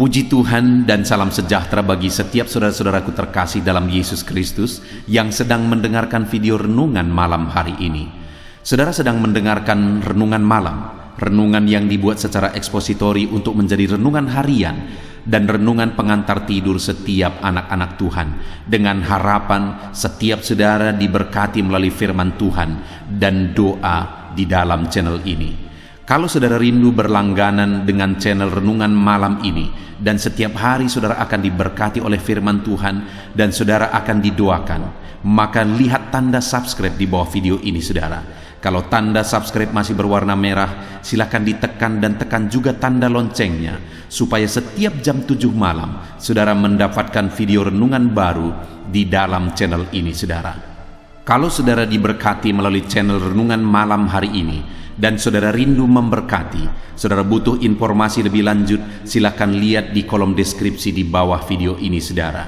Puji Tuhan dan salam sejahtera bagi setiap saudara-saudaraku terkasih dalam Yesus Kristus yang sedang mendengarkan video renungan malam hari ini. Saudara sedang mendengarkan renungan malam, renungan yang dibuat secara ekspositori untuk menjadi renungan harian dan renungan pengantar tidur setiap anak-anak Tuhan, dengan harapan setiap saudara diberkati melalui firman Tuhan dan doa di dalam channel ini. Kalau saudara rindu berlangganan dengan channel renungan malam ini dan setiap hari saudara akan diberkati oleh firman Tuhan dan saudara akan didoakan, maka lihat tanda subscribe di bawah video ini saudara. Kalau tanda subscribe masih berwarna merah, silakan ditekan dan tekan juga tanda loncengnya supaya setiap jam 7 malam saudara mendapatkan video renungan baru di dalam channel ini saudara. Kalau saudara diberkati melalui channel renungan malam hari ini dan saudara rindu memberkati, saudara butuh informasi lebih lanjut, silakan lihat di kolom deskripsi di bawah video ini saudara.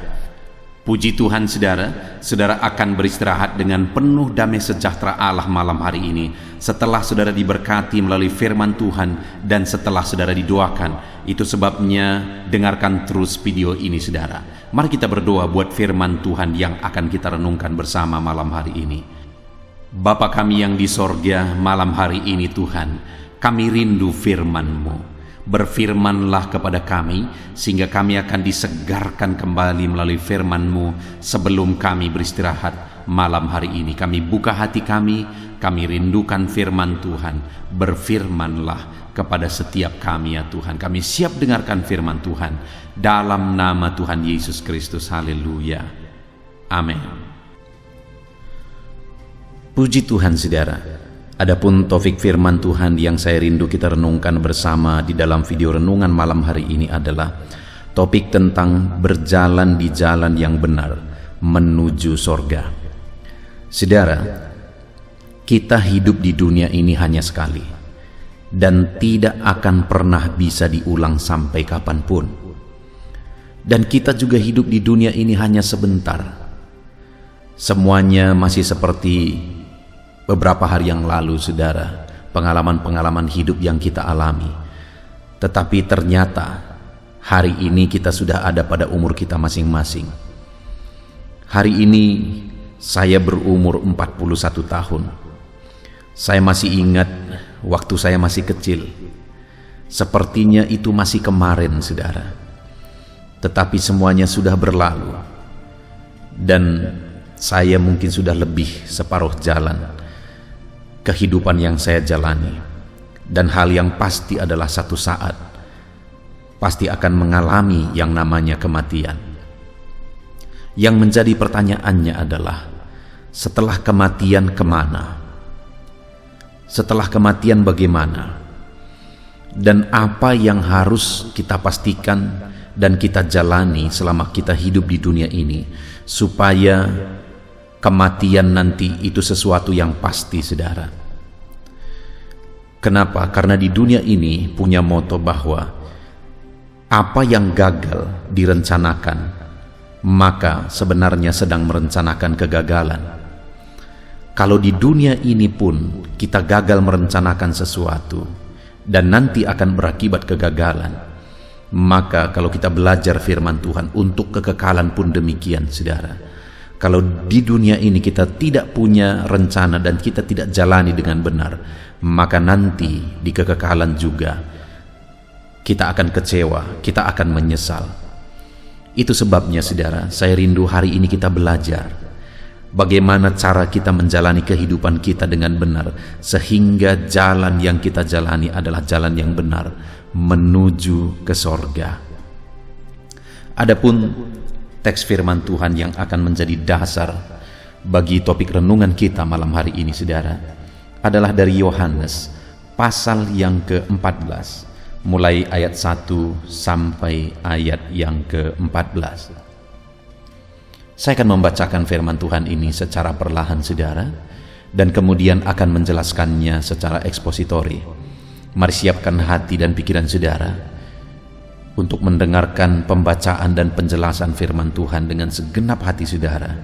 Puji Tuhan saudara, saudara akan beristirahat dengan penuh damai sejahtera Allah malam hari ini setelah saudara diberkati melalui firman Tuhan dan setelah saudara didoakan. Itu sebabnya dengarkan terus video ini saudara. Mari kita berdoa buat firman Tuhan yang akan kita renungkan bersama malam hari ini. Bapa kami yang di sorga, malam hari ini Tuhan, kami rindu firman-Mu. Berfirmanlah kepada kami, sehingga kami akan disegarkan kembali melalui firman-Mu sebelum kami beristirahat malam hari ini. Kami buka hati kami rindukan firman Tuhan. Berfirmanlah kepada setiap kami ya Tuhan. Kami siap dengarkan firman Tuhan. Dalam nama Tuhan Yesus Kristus, haleluya. Amin. Puji Tuhan saudara. Adapun topik firman Tuhan yang saya rindu kita renungkan bersama di dalam video renungan malam hari ini adalah topik tentang berjalan di jalan yang benar menuju sorga. Saudara, kita hidup di dunia ini hanya sekali dan tidak akan pernah bisa diulang sampai kapanpun. Dan kita juga hidup di dunia ini hanya sebentar. Semuanya masih seperti beberapa hari yang lalu saudara, pengalaman-pengalaman hidup yang kita alami. Tetapi ternyata hari ini kita sudah ada pada umur kita masing-masing. Hari ini saya berumur 41 tahun. Saya masih ingat waktu saya masih kecil. Sepertinya itu masih kemarin saudara. Tetapi semuanya sudah berlalu. Dan saya mungkin sudah lebih separuh jalan kehidupan yang saya jalani, dan hal yang pasti adalah satu saat pasti akan mengalami yang namanya kematian. Yang menjadi pertanyaannya adalah, setelah kematian kemana? Setelah kematian bagaimana? Dan apa yang harus kita pastikan dan kita jalani selama kita hidup di dunia ini supaya kematian nanti itu sesuatu yang pasti saudara. Kenapa? Karena di dunia ini punya moto bahwa apa yang gagal direncanakan, maka sebenarnya sedang merencanakan kegagalan. Kalau di dunia ini pun kita gagal merencanakan sesuatu dan nanti akan berakibat kegagalan, maka kalau kita belajar firman Tuhan untuk kekekalan pun demikian saudara. Kalau di dunia ini kita tidak punya rencana dan kita tidak jalani dengan benar, maka nanti di kekekalan juga kita akan kecewa, kita akan menyesal. Itu sebabnya saudara, saya rindu hari ini kita belajar bagaimana cara kita menjalani kehidupan kita dengan benar, sehingga jalan yang kita jalani adalah jalan yang benar menuju ke sorga. Adapun teks firman Tuhan yang akan menjadi dasar bagi topik renungan kita malam hari ini saudara adalah dari Yohanes pasal yang ke-14 mulai ayat 1 sampai ayat yang ke-14. Saya akan membacakan firman Tuhan ini secara perlahan saudara dan kemudian akan menjelaskannya secara ekspositori. Mari siapkan hati dan pikiran saudara untuk mendengarkan pembacaan dan penjelasan firman Tuhan dengan segenap hati saudara,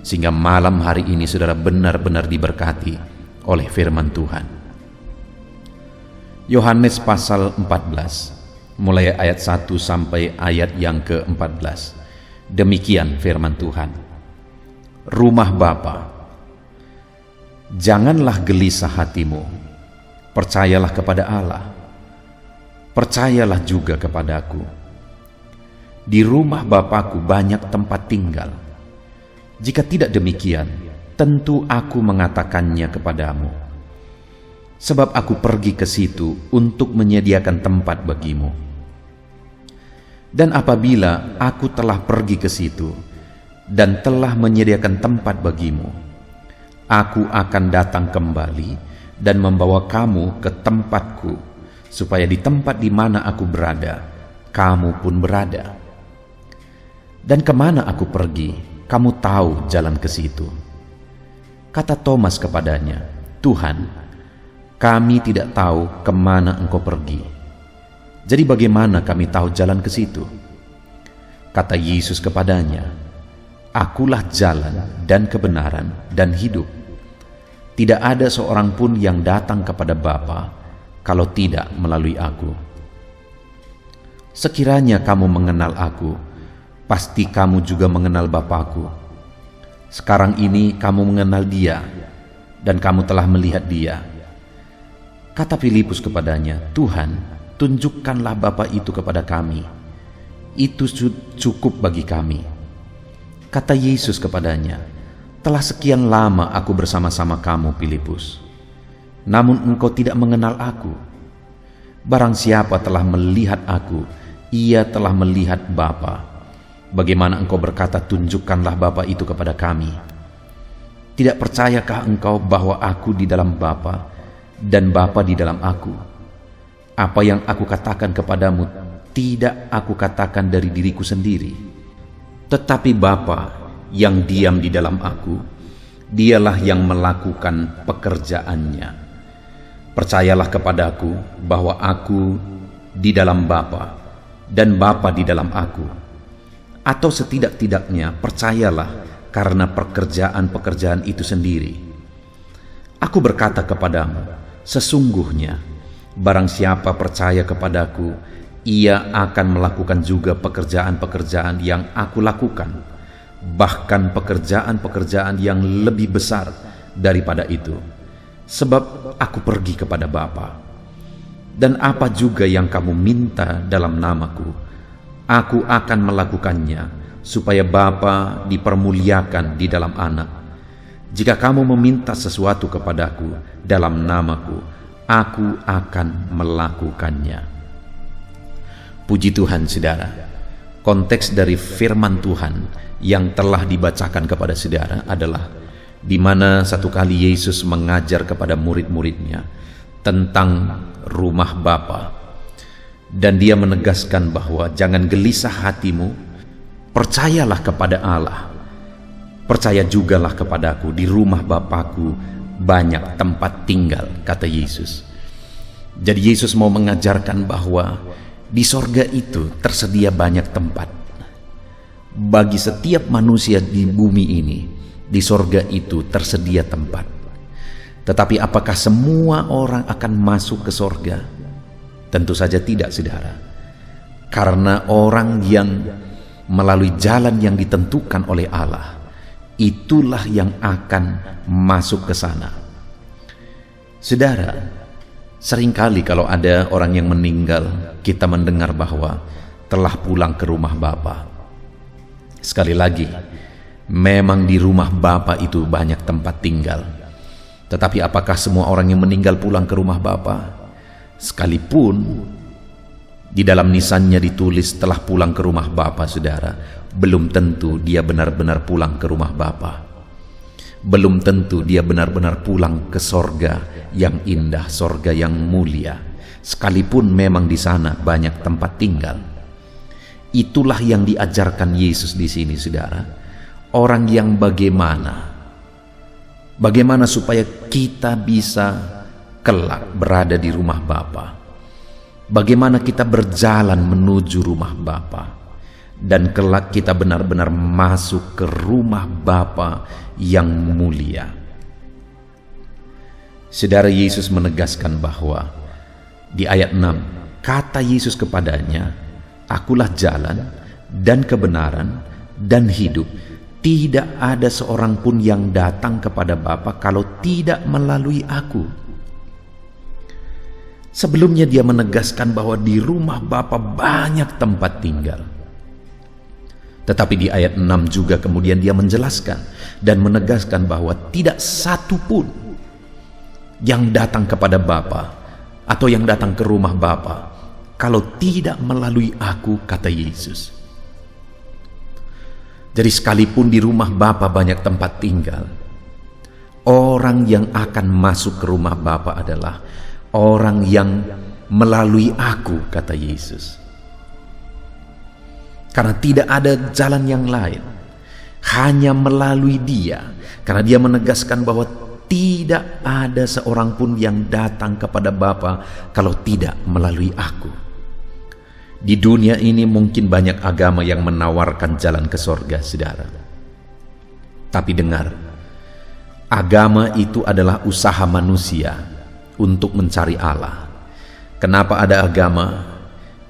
sehingga malam hari ini saudara benar-benar diberkati oleh firman Tuhan. Yohanes pasal 14 mulai ayat 1 sampai ayat yang ke-14. Demikian firman Tuhan. Rumah Bapa, janganlah gelisah hatimu, percayalah kepada Allah, percayalah juga kepadaku. Di rumah Bapakku banyak tempat tinggal. Jika tidak demikian, tentu aku mengatakannya kepadamu. Sebab aku pergi ke situ untuk menyediakan tempat bagimu. Dan apabila aku telah pergi ke situ dan telah menyediakan tempat bagimu, aku akan datang kembali dan membawa kamu ke tempatku, supaya di tempat di mana aku berada, kamu pun berada. Dan kemana aku pergi, kamu tahu jalan ke situ. Kata Thomas kepadanya, Tuhan, kami tidak tahu kemana engkau pergi. Jadi bagaimana kami tahu jalan ke situ? Kata Yesus kepadanya, Akulah jalan dan kebenaran dan hidup. Tidak ada seorang pun yang datang kepada Bapa kalau tidak melalui aku. Sekiranya kamu mengenal aku, pasti kamu juga mengenal Bapakku. Sekarang ini kamu mengenal Dia, dan kamu telah melihat Dia. Kata Filipus kepadanya, Tuhan, tunjukkanlah Bapa itu kepada kami. Itu cukup bagi kami. Kata Yesus kepadanya, telah sekian lama aku bersama-sama kamu, Filipus. Namun engkau tidak mengenal aku. Barang siapa telah melihat aku, ia telah melihat Bapa. Bagaimana engkau berkata, tunjukkanlah Bapa itu kepada kami? Tidak percayakah engkau bahwa aku di dalam Bapa dan Bapa di dalam aku? Apa yang aku katakan kepadamu, tidak aku katakan dari diriku sendiri. Tetapi Bapa yang diam di dalam aku, Dialah yang melakukan pekerjaannya. Percayalah kepadaku bahwa aku di dalam Bapa dan Bapa di dalam aku. Atau setidak-tidaknya percayalah karena pekerjaan-pekerjaan itu sendiri. Aku berkata kepadamu, sesungguhnya barang siapa percaya kepadaku, ia akan melakukan juga pekerjaan-pekerjaan yang aku lakukan, bahkan pekerjaan-pekerjaan yang lebih besar daripada itu, sebab aku pergi kepada Bapa. Dan apa juga yang kamu minta dalam namaku, aku akan melakukannya, supaya Bapa dipermuliakan di dalam Anak. Jika kamu meminta sesuatu kepadaku dalam namaku, aku akan melakukannya. Puji Tuhan, saudara. Konteks dari firman Tuhan yang telah dibacakan kepada saudara adalah di mana satu kali Yesus mengajar kepada murid-muridnya tentang rumah Bapa, dan dia menegaskan bahwa jangan gelisah hatimu, percayalah kepada Allah, percaya jugalah kepadaku, di rumah Bapakku banyak tempat tinggal, kata Yesus. Jadi Yesus mau mengajarkan bahwa di sorga itu tersedia banyak tempat. Bagi setiap manusia di bumi ini, di sorga itu tersedia tempat. Tetapi apakah semua orang akan masuk ke sorga? Tentu saja tidak, saudara. Karena orang yang melalui jalan yang ditentukan oleh Allah, itulah yang akan masuk ke sana. Saudara, seringkali kalau ada orang yang meninggal, kita mendengar bahwa telah pulang ke rumah Bapa. Sekali lagi, memang di rumah Bapa itu banyak tempat tinggal. Tetapi apakah semua orang yang meninggal pulang ke rumah Bapa? Sekalipun di dalam nisannya ditulis telah pulang ke rumah Bapa, saudara, belum tentu dia benar-benar pulang ke rumah Bapa. Belum tentu dia benar-benar pulang ke sorga yang indah, sorga yang mulia. Sekalipun memang di sana banyak tempat tinggal. Itulah yang diajarkan Yesus di sini, saudara. Orang yang bagaimana supaya kita bisa kelak berada di rumah Bapa. Bagaimana kita berjalan menuju rumah Bapa, dan kelak kita benar-benar masuk ke rumah Bapa yang mulia. Saudara, Yesus menegaskan bahwa di ayat 6, Kata Yesus kepadanya, "Akulah jalan dan kebenaran dan hidup. Tidak ada seorang pun yang datang kepada Bapa kalau tidak melalui Aku." Sebelumnya dia menegaskan bahwa di rumah Bapa banyak tempat tinggal. Tetapi di ayat 6 juga kemudian dia menjelaskan dan menegaskan bahwa tidak satu pun yang datang kepada Bapa atau yang datang ke rumah Bapa kalau tidak melalui Aku, kata Yesus. Jadi sekalipun di rumah Bapa banyak tempat tinggal, orang yang akan masuk ke rumah Bapa adalah orang yang melalui Aku, kata Yesus. Karena tidak ada jalan yang lain, hanya melalui Dia. Karena Dia menegaskan bahwa tidak ada seorang pun yang datang kepada Bapa kalau tidak melalui Aku. Di dunia ini mungkin banyak agama yang menawarkan jalan ke sorga, saudara. Tapi dengar, agama itu adalah usaha manusia untuk mencari Allah. Kenapa ada agama?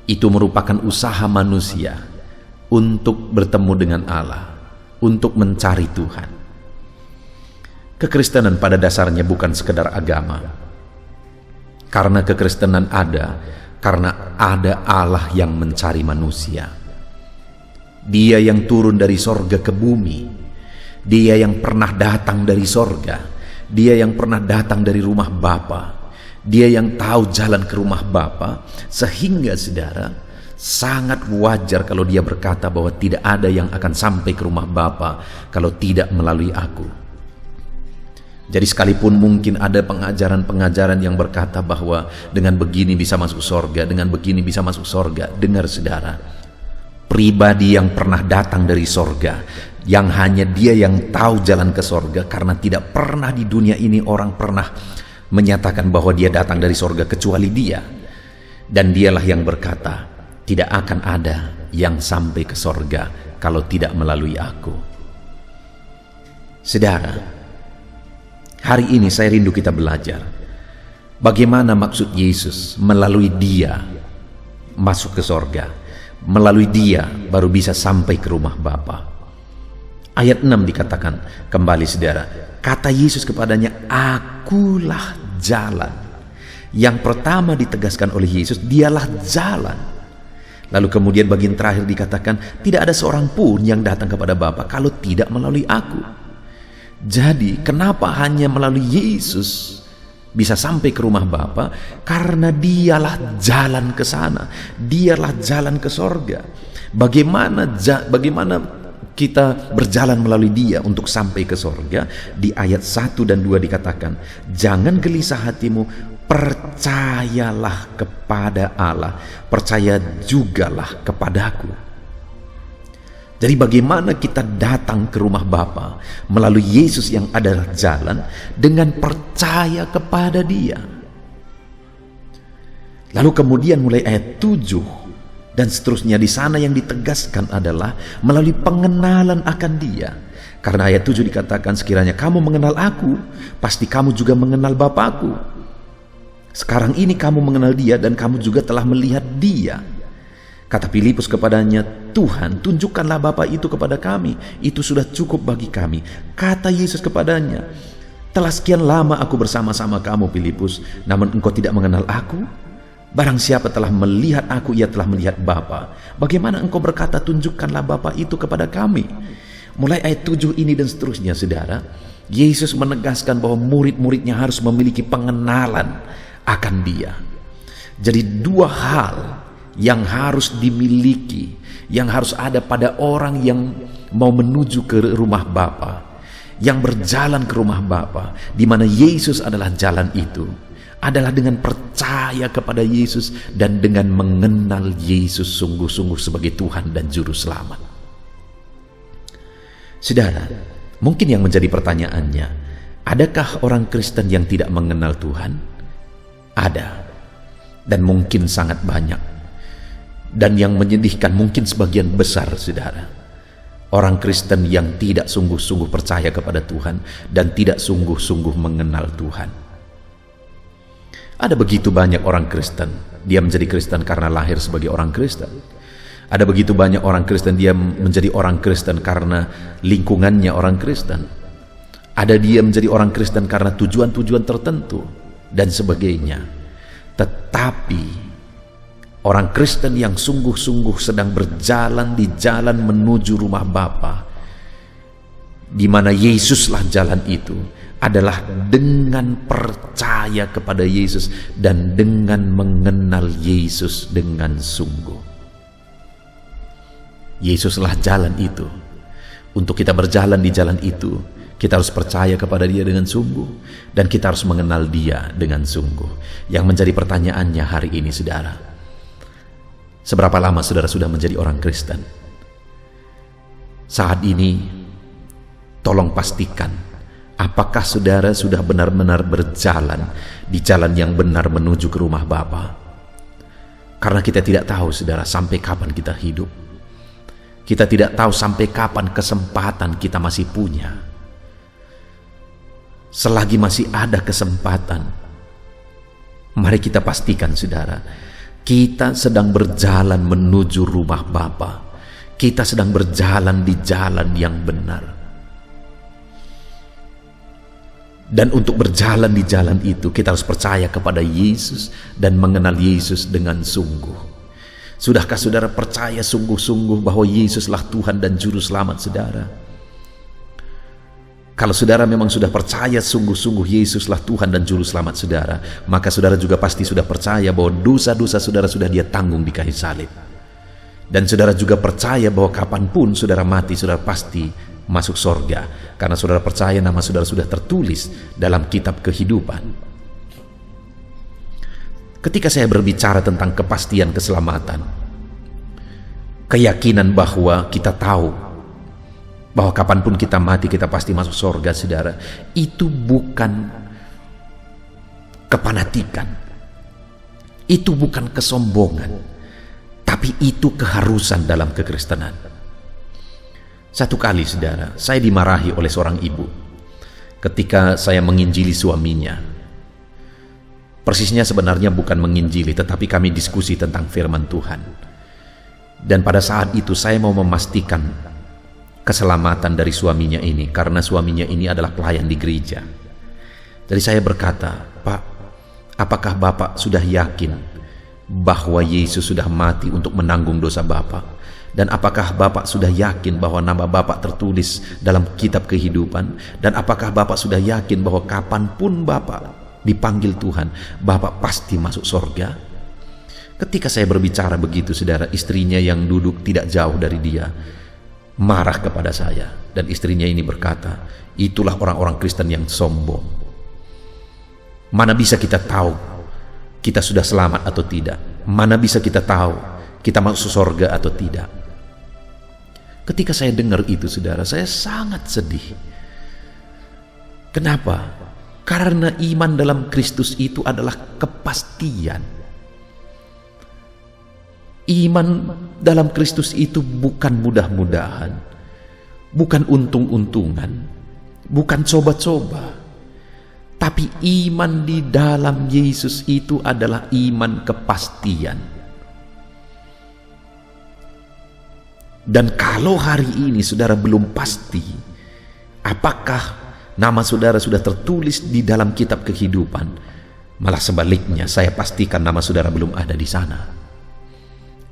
Itu merupakan usaha manusia untuk bertemu dengan Allah, untuk mencari Tuhan. Kekristenan pada dasarnya bukan sekedar agama. Karena kekristenan ada, karena ada Allah yang mencari manusia. Dia yang turun dari sorga ke bumi. Dia yang pernah datang dari sorga. Dia yang pernah datang dari rumah Bapa. Dia yang tahu jalan ke rumah Bapa, sehingga saudara, sangat wajar kalau dia berkata bahwa tidak ada yang akan sampai ke rumah Bapa kalau tidak melalui Aku. Jadi sekalipun mungkin ada pengajaran-pengajaran yang berkata bahwa dengan begini bisa masuk sorga, dengan begini bisa masuk sorga. Dengar saudara, pribadi yang pernah datang dari sorga, yang hanya dia yang tahu jalan ke sorga, karena tidak pernah di dunia ini orang pernah menyatakan bahwa dia datang dari sorga kecuali Dia. Dan Dialah yang berkata, tidak akan ada yang sampai ke sorga kalau tidak melalui Aku. Saudara, hari ini saya rindu kita belajar bagaimana maksud Yesus melalui Dia masuk ke sorga. Melalui Dia baru bisa sampai ke rumah Bapa. Ayat 6 dikatakan kembali, saudara, kata Yesus kepadanya, "Akulah jalan." Yang pertama ditegaskan oleh Yesus, Dialah jalan. Lalu kemudian bagian terakhir dikatakan, tidak ada seorang pun yang datang kepada Bapa kalau tidak melalui Aku. Jadi kenapa hanya melalui Yesus bisa sampai ke rumah Bapa? Karena Dialah jalan ke sana. Dialah jalan ke sorga. Bagaimana kita berjalan melalui Dia untuk sampai ke sorga? Di ayat 1 dan 2 dikatakan, jangan gelisah hatimu, percayalah kepada Allah, percaya jugalah kepadaku. Jadi bagaimana kita datang ke rumah Bapa melalui Yesus yang adalah jalan, dengan percaya kepada Dia. Lalu kemudian mulai ayat 7 dan seterusnya, di sana yang ditegaskan adalah melalui pengenalan akan Dia. Karena ayat 7 dikatakan, sekiranya kamu mengenal Aku, pasti kamu juga mengenal Bapa-Ku. Sekarang ini kamu mengenal Dia dan kamu juga telah melihat Dia. Kata Filipus kepadanya, Tuhan, tunjukkanlah Bapa itu kepada kami, itu sudah cukup bagi kami. Kata Yesus kepadanya, telah sekian lama aku bersama-sama kamu, Filipus, namun engkau tidak mengenal Aku? Barang siapa telah melihat Aku, ia telah melihat Bapa. Bagaimana engkau berkata, tunjukkanlah Bapa itu kepada kami? Mulai ayat 7 ini dan seterusnya, saudara, Yesus menegaskan bahwa murid-muridnya harus memiliki pengenalan akan Dia. Jadi dua hal yang harus dimiliki, yang harus ada pada orang yang mau menuju ke rumah Bapa, yang berjalan ke rumah Bapa, di mana Yesus adalah jalan itu, adalah dengan percaya kepada Yesus dan dengan mengenal Yesus sungguh-sungguh sebagai Tuhan dan Juru Selamat. Saudara, mungkin yang menjadi pertanyaannya, adakah orang Kristen yang tidak mengenal Tuhan? Ada, dan mungkin sangat banyak. Dan yang menyedihkan, mungkin sebagian besar, saudara, orang Kristen yang tidak sungguh-sungguh percaya kepada Tuhan dan tidak sungguh-sungguh mengenal Tuhan. Ada begitu banyak orang Kristen dia menjadi Kristen karena lahir sebagai orang Kristen. Ada begitu banyak orang Kristen, dia menjadi orang Kristen karena lingkungannya orang Kristen. Ada dia menjadi orang Kristen karena tujuan-tujuan tertentu dan sebagainya. Tetapi orang Kristen yang sungguh-sungguh sedang berjalan di jalan menuju rumah Bapa, di mana Yesuslah jalan itu, adalah dengan percaya kepada Yesus dan dengan mengenal Yesus dengan sungguh. Yesuslah jalan itu. Untuk kita berjalan di jalan itu, kita harus percaya kepada Dia dengan sungguh, dan kita harus mengenal Dia dengan sungguh. Yang menjadi pertanyaannya hari ini, saudara, seberapa lama saudara sudah menjadi orang Kristen? Saat ini, tolong pastikan, apakah saudara sudah benar-benar berjalan di jalan yang benar menuju ke rumah Bapa? Karena kita tidak tahu, saudara, sampai kapan kita hidup. Kita tidak tahu sampai kapan kesempatan kita masih punya. Selagi masih ada kesempatan, mari kita pastikan, saudara, kita sedang berjalan menuju rumah Bapa. Kita sedang berjalan di jalan yang benar. Dan untuk berjalan di jalan itu, kita harus percaya kepada Yesus dan mengenal Yesus dengan sungguh. Sudahkah saudara percaya sungguh-sungguh bahwa Yesuslah Tuhan dan Juru Selamat saudara? Kalau saudara memang sudah percaya sungguh-sungguh Yesuslah Tuhan dan Juru Selamat saudara, maka saudara juga pasti sudah percaya bahwa dosa-dosa saudara sudah Dia tanggung di kayu salib. Dan saudara juga percaya bahwa kapanpun saudara mati, saudara pasti masuk sorga, karena saudara percaya nama saudara sudah tertulis dalam kitab kehidupan. Ketika saya berbicara tentang kepastian keselamatan, keyakinan bahwa kita tahu bahwa kapanpun kita mati kita pasti masuk sorga, saudara, itu bukan kepanatikan, itu bukan kesombongan, tapi itu keharusan dalam kekristenan. Satu kali, saudara, saya dimarahi oleh seorang ibu ketika saya menginjili suaminya. Persisnya sebenarnya bukan menginjili, tetapi kami diskusi tentang firman Tuhan. Dan pada saat itu saya mau memastikan keselamatan dari suaminya ini, karena suaminya ini adalah pelayan di gereja. Jadi saya berkata, "Pak, apakah Bapak sudah yakin bahwa Yesus sudah mati untuk menanggung dosa Bapak? Dan apakah Bapak sudah yakin bahwa nama Bapak tertulis dalam kitab kehidupan? Dan apakah Bapak sudah yakin bahwa kapanpun Bapak dipanggil Tuhan, Bapak pasti masuk sorga?" Ketika saya berbicara begitu, saudara, istrinya yang duduk tidak jauh dari dia marah kepada saya. Dan istrinya ini berkata, "Itulah orang-orang Kristen yang sombong. Mana bisa kita tahu kita sudah selamat atau tidak? Mana bisa kita tahu kita masuk sorga atau tidak?" Ketika saya dengar itu, saudara, saya sangat sedih. Kenapa? Karena iman dalam Kristus itu adalah kepastian. Iman dalam Kristus itu bukan mudah-mudahan, bukan untung-untungan, bukan coba-coba. Tapi iman di dalam Yesus itu adalah iman kepastian. Dan kalau hari ini saudara belum pasti apakah nama saudara sudah tertulis di dalam kitab kehidupan, malah sebaliknya saya pastikan nama saudara belum ada di sana.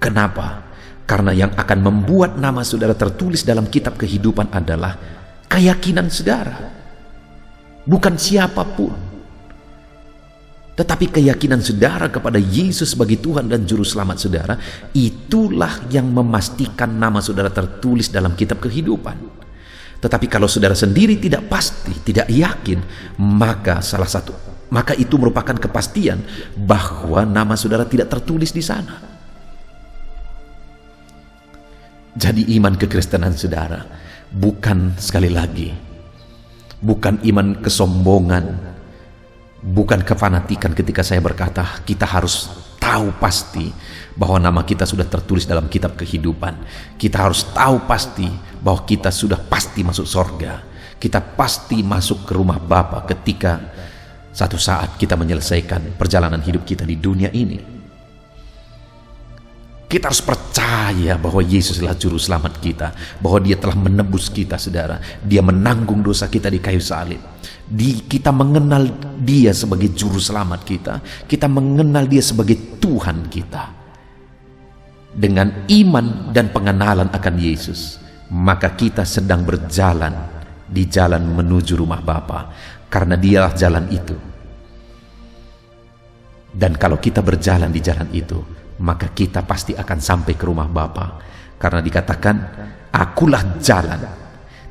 Kenapa? Karena yang akan membuat nama saudara tertulis dalam kitab kehidupan adalah keyakinan saudara, bukan siapapun, tetapi keyakinan saudara kepada Yesus sebagai Tuhan dan Juru Selamat saudara. Itulah yang memastikan nama saudara tertulis dalam kitab kehidupan. Tetapi kalau saudara sendiri tidak pasti, tidak yakin, maka itu merupakan kepastian bahwa nama saudara tidak tertulis di sana. Jadi iman kekristenan saudara bukan, sekali lagi, bukan iman kesombongan, bukan kefanatikan ketika saya berkata kita harus tahu pasti bahwa nama kita sudah tertulis dalam kitab kehidupan. Kita harus tahu pasti bahwa kita sudah pasti masuk sorga. Kita pasti masuk ke rumah Bapa ketika satu saat kita menyelesaikan perjalanan hidup kita di dunia ini. Kita harus percaya bahwa Yesuslah juru selamat kita, bahwa Dia telah menebus kita, saudara. Dia menanggung dosa kita di kayu salib. Kita mengenal Dia sebagai juru selamat kita. Kita mengenal Dia sebagai Tuhan kita. Dengan iman dan pengenalan akan Yesus, maka kita sedang berjalan di jalan menuju rumah Bapa, karena Dialah jalan itu. Dan kalau kita berjalan di jalan itu, maka kita pasti akan sampai ke rumah Bapa, karena dikatakan, akulah jalan.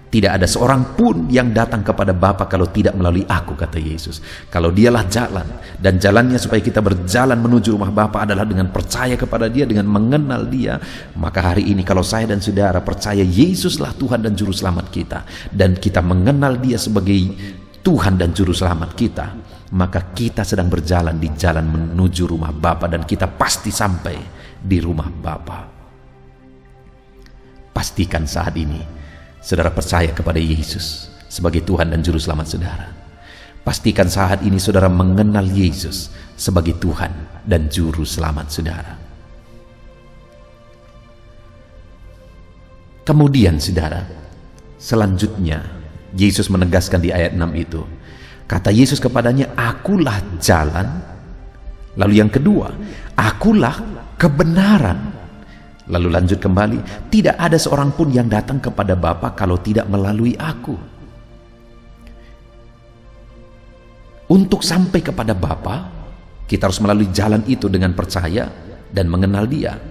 Tidak ada seorang pun yang datang kepada Bapa kalau tidak melalui aku, kata Yesus. Kalau Dialah jalan, dan jalannya supaya kita berjalan menuju rumah Bapa adalah dengan percaya kepada Dia, dengan mengenal Dia. Maka hari ini kalau saya dan saudara percaya Yesuslah Tuhan dan Juru Selamat kita, dan kita mengenal Dia sebagai Tuhan dan Juru Selamat kita, maka kita sedang berjalan di jalan menuju rumah Bapa, dan kita pasti sampai di rumah Bapa. Pastikan saat ini saudara percaya kepada Yesus sebagai Tuhan dan Juru Selamat saudara. Pastikan saat ini saudara mengenal Yesus sebagai Tuhan dan Juru Selamat saudara. Kemudian saudara, selanjutnya Yesus menegaskan di ayat 6 itu, kata Yesus kepadanya, akulah jalan. Lalu yang kedua, akulah kebenaran. Lalu lanjut kembali, tidak ada seorang pun yang datang kepada Bapa kalau tidak melalui aku. Untuk sampai kepada Bapa, kita harus melalui jalan itu dengan percaya dan mengenal Dia.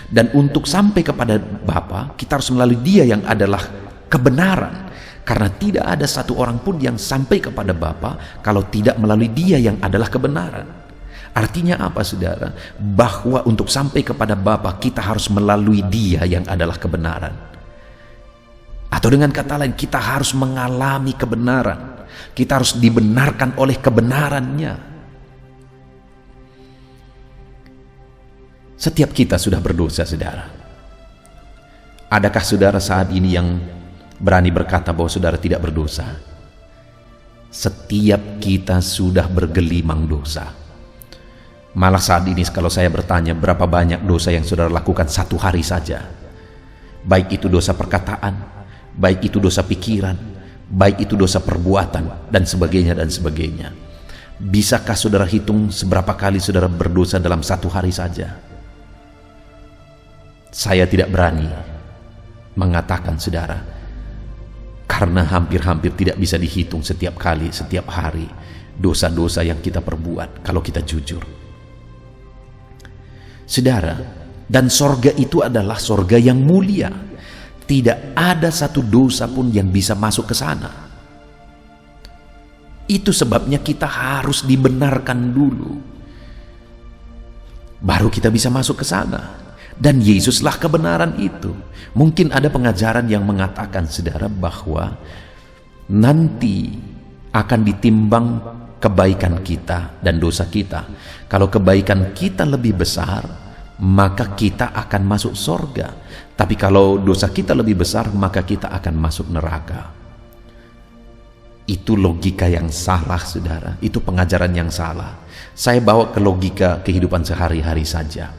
Dan untuk sampai kepada Bapa, kita harus melalui Dia yang adalah kebenaran. Karena tidak ada satu orang pun yang sampai kepada Bapa kalau tidak melalui Dia yang adalah kebenaran. Artinya apa saudara? Bahwa untuk sampai kepada Bapa kita harus melalui Dia yang adalah kebenaran. Atau dengan kata lain, kita harus mengalami kebenaran. Kita harus dibenarkan oleh kebenarannya. Setiap kita sudah berdosa saudara. Adakah saudara saat ini yang berani berkata bahwa saudara tidak berdosa? Setiap kita sudah bergelimang dosa. Malah saat ini kalau saya bertanya berapa banyak dosa yang saudara lakukan satu hari saja, baik itu dosa perkataan, baik itu dosa pikiran, baik itu dosa perbuatan, dan sebagainya dan sebagainya. Bisakah saudara hitung seberapa kali saudara berdosa dalam satu hari saja? Saya tidak berani mengatakan saudara, karena hampir-hampir tidak bisa dihitung setiap kali, setiap hari dosa-dosa yang kita perbuat kalau kita jujur. Saudara, dan sorga itu adalah sorga yang mulia. Tidak ada satu dosa pun yang bisa masuk ke sana. Itu sebabnya kita harus dibenarkan dulu, baru kita bisa masuk ke sana. Dan Yesuslah kebenaran itu. Mungkin ada pengajaran yang mengatakan saudara bahwa nanti akan ditimbang kebaikan kita dan dosa kita. Kalau kebaikan kita lebih besar, maka kita akan masuk sorga. Tapi kalau dosa kita lebih besar, maka kita akan masuk neraka. Itu logika yang salah saudara. Itu pengajaran yang salah. Saya bawa ke logika kehidupan sehari-hari saja.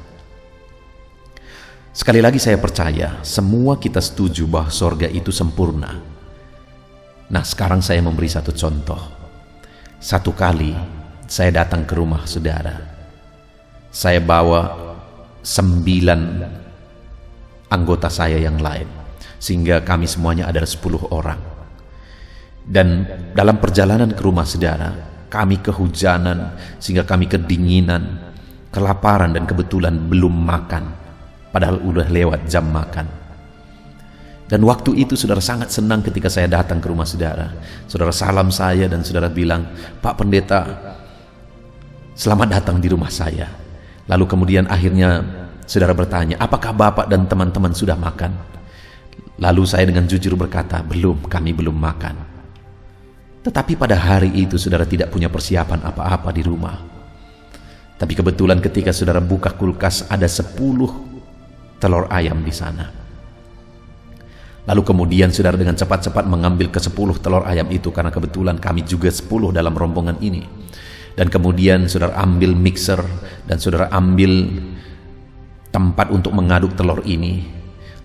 Sekali lagi saya percaya semua kita setuju bahwa sorga itu sempurna. Nah sekarang saya memberi satu contoh. Satu kali saya datang ke rumah saudara. Saya bawa 9 anggota saya yang lain, sehingga kami semuanya adalah 10 orang. Dan dalam perjalanan ke rumah saudara, kami kehujanan, sehingga kami kedinginan, kelaparan, dan kebetulan belum makan. Padahal udah lewat jam makan. Dan waktu itu saudara sangat senang ketika saya datang ke rumah saudara. Saudara salam saya dan saudara bilang, Pak Pendeta, selamat datang di rumah saya. Lalu kemudian akhirnya saudara bertanya, apakah Bapak dan teman-teman sudah makan? Lalu saya dengan jujur berkata, belum, kami belum makan. Tetapi pada hari itu saudara tidak punya persiapan apa-apa di rumah. Tapi kebetulan ketika saudara buka kulkas ada 10 telur ayam di sana. Lalu kemudian saudara dengan cepat-cepat mengambil ke-10 telur ayam itu, karena kebetulan kami juga 10 dalam rombongan ini. Dan kemudian saudara ambil mixer dan saudara ambil tempat untuk mengaduk telur ini.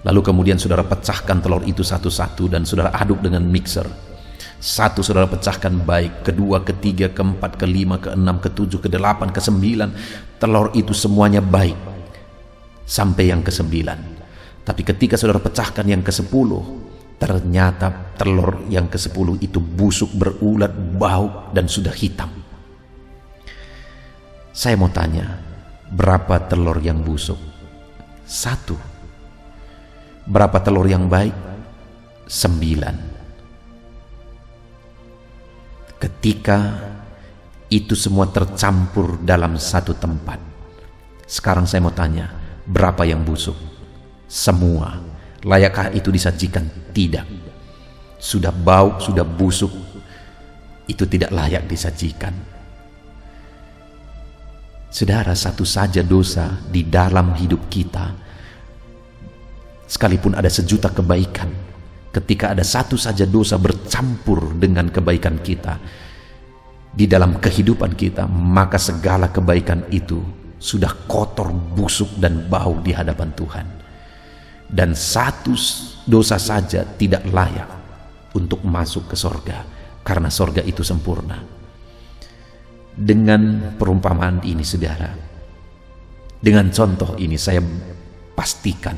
Lalu kemudian saudara pecahkan telur itu satu-satu dan saudara aduk dengan mixer. Satu saudara pecahkan baik, kedua, ketiga, keempat, kelima, keenam, ketujuh, kedelapan, kesembilan. Telur itu semuanya baik sampai yang kesembilan. Tapi ketika saudara pecahkan yang ke-10, ternyata telur yang ke-10 itu busuk, berulat, bau, dan sudah hitam. Saya mau tanya, berapa telur yang busuk? 1. Berapa telur yang baik? 9. Ketika itu semua tercampur dalam satu tempat, sekarang saya mau tanya, berapa yang busuk? Semua. Layakkah itu disajikan? Tidak. Sudah bau, sudah busuk, itu tidak layak disajikan. Saudara, satu saja dosa di dalam hidup kita, sekalipun ada sejuta kebaikan, ketika ada satu saja dosa bercampur dengan kebaikan kita di dalam kehidupan kita, maka segala kebaikan itu sudah kotor, busuk, dan bau di hadapan Tuhan. Dan satu dosa saja tidak layak untuk masuk ke sorga, karena sorga itu sempurna. Dengan perumpamaan ini, saudara, dengan contoh ini, saya pastikan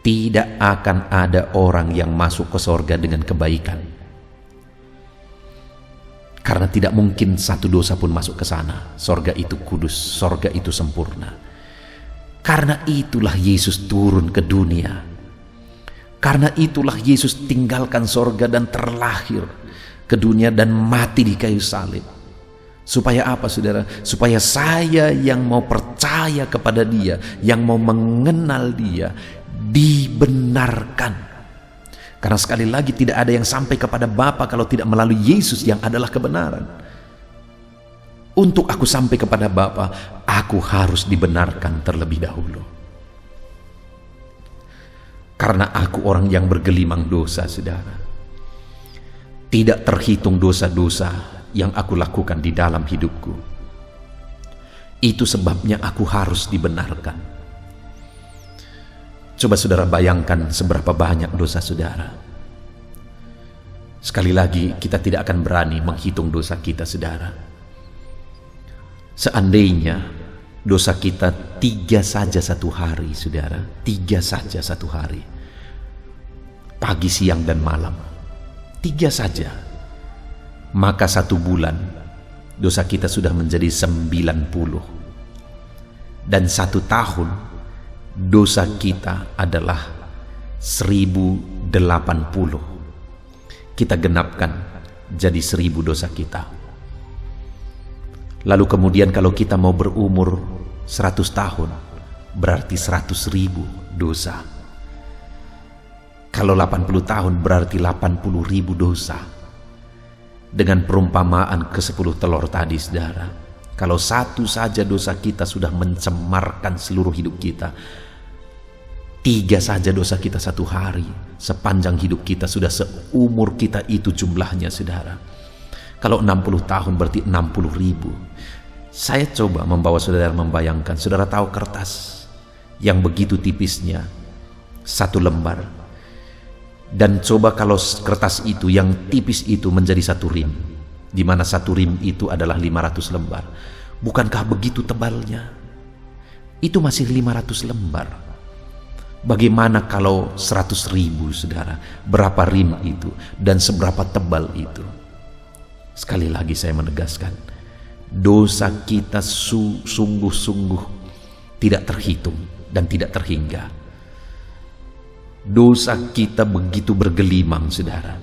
tidak akan ada orang yang masuk ke sorga dengan kebaikan. Karena tidak mungkin satu dosa pun masuk ke sana. Sorga itu kudus, sorga itu sempurna. Karena itulah Yesus turun ke dunia. Karena itulah Yesus tinggalkan sorga dan terlahir ke dunia dan mati di kayu salib. Supaya apa, saudara? Supaya saya yang mau percaya kepada Dia, yang mau mengenal Dia, dibenarkan. Karena sekali lagi tidak ada yang sampai kepada Bapa kalau tidak melalui Yesus yang adalah kebenaran. Untuk aku sampai kepada Bapa, aku harus dibenarkan terlebih dahulu. Karena aku orang yang bergelimang dosa, saudara. Tidak terhitung dosa-dosa yang aku lakukan di dalam hidupku. Itu sebabnya aku harus dibenarkan. Coba saudara bayangkan seberapa banyak dosa saudara. Sekali lagi, kita tidak akan berani menghitung dosa kita, saudara. Seandainya dosa kita 3 saja satu hari, saudara, 3 saja satu hari, pagi, siang, dan malam, 3 saja, maka 1 bulan dosa kita sudah menjadi 90. Dan 1 tahun dosa kita adalah 1080. Kita genapkan jadi 1000 dosa kita. Lalu kemudian kalau kita mau berumur 100 tahun, berarti 100.000 dosa. Kalau 80 tahun berarti 80.000 dosa. Dengan perumpamaan ke-10 telur tadi, saudara, kalau 1 saja dosa kita sudah mencemarkan seluruh hidup kita, 3 saja dosa kita 1 hari, sepanjang hidup kita sudah seumur kita itu jumlahnya, saudara. Kalau 60 tahun berarti 60.000. Saya coba membawa saudara membayangkan, saudara tahu kertas yang begitu tipisnya, 1 lembar. Dan coba kalau kertas itu yang tipis itu menjadi 1 rim, di mana 1 rim itu adalah 500 lembar. Bukankah begitu tebalnya? Itu masih 500 lembar. Bagaimana kalau 100.000, saudara? Berapa rim itu dan seberapa tebal itu? Sekali lagi saya menegaskan, dosa kita sungguh-sungguh tidak terhitung dan tidak terhingga. Dosa kita begitu bergelimang, saudara.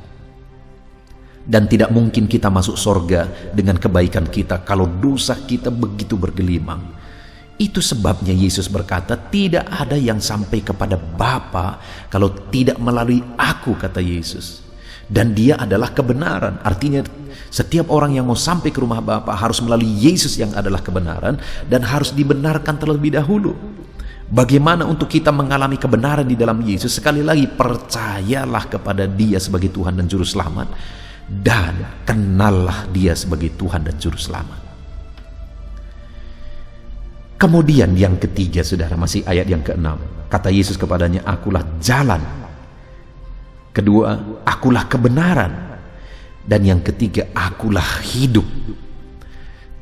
Dan tidak mungkin kita masuk sorga dengan kebaikan kita kalau dosa kita begitu bergelimang. Itu sebabnya Yesus berkata, tidak ada yang sampai kepada Bapa kalau tidak melalui aku, kata Yesus. Dan Dia adalah kebenaran. Artinya setiap orang yang mau sampai ke rumah Bapa harus melalui Yesus yang adalah kebenaran dan harus dibenarkan terlebih dahulu. Bagaimana untuk kita mengalami kebenaran di dalam Yesus? Sekali lagi, percayalah kepada Dia sebagai Tuhan dan Juru Selamat, dan kenallah Dia sebagai Tuhan dan Juru Selamat. Kemudian yang ketiga, saudara, masih ayat yang ke-6. Kata Yesus kepadanya, akulah jalan. Kedua, akulah kebenaran. Dan yang ketiga, akulah hidup.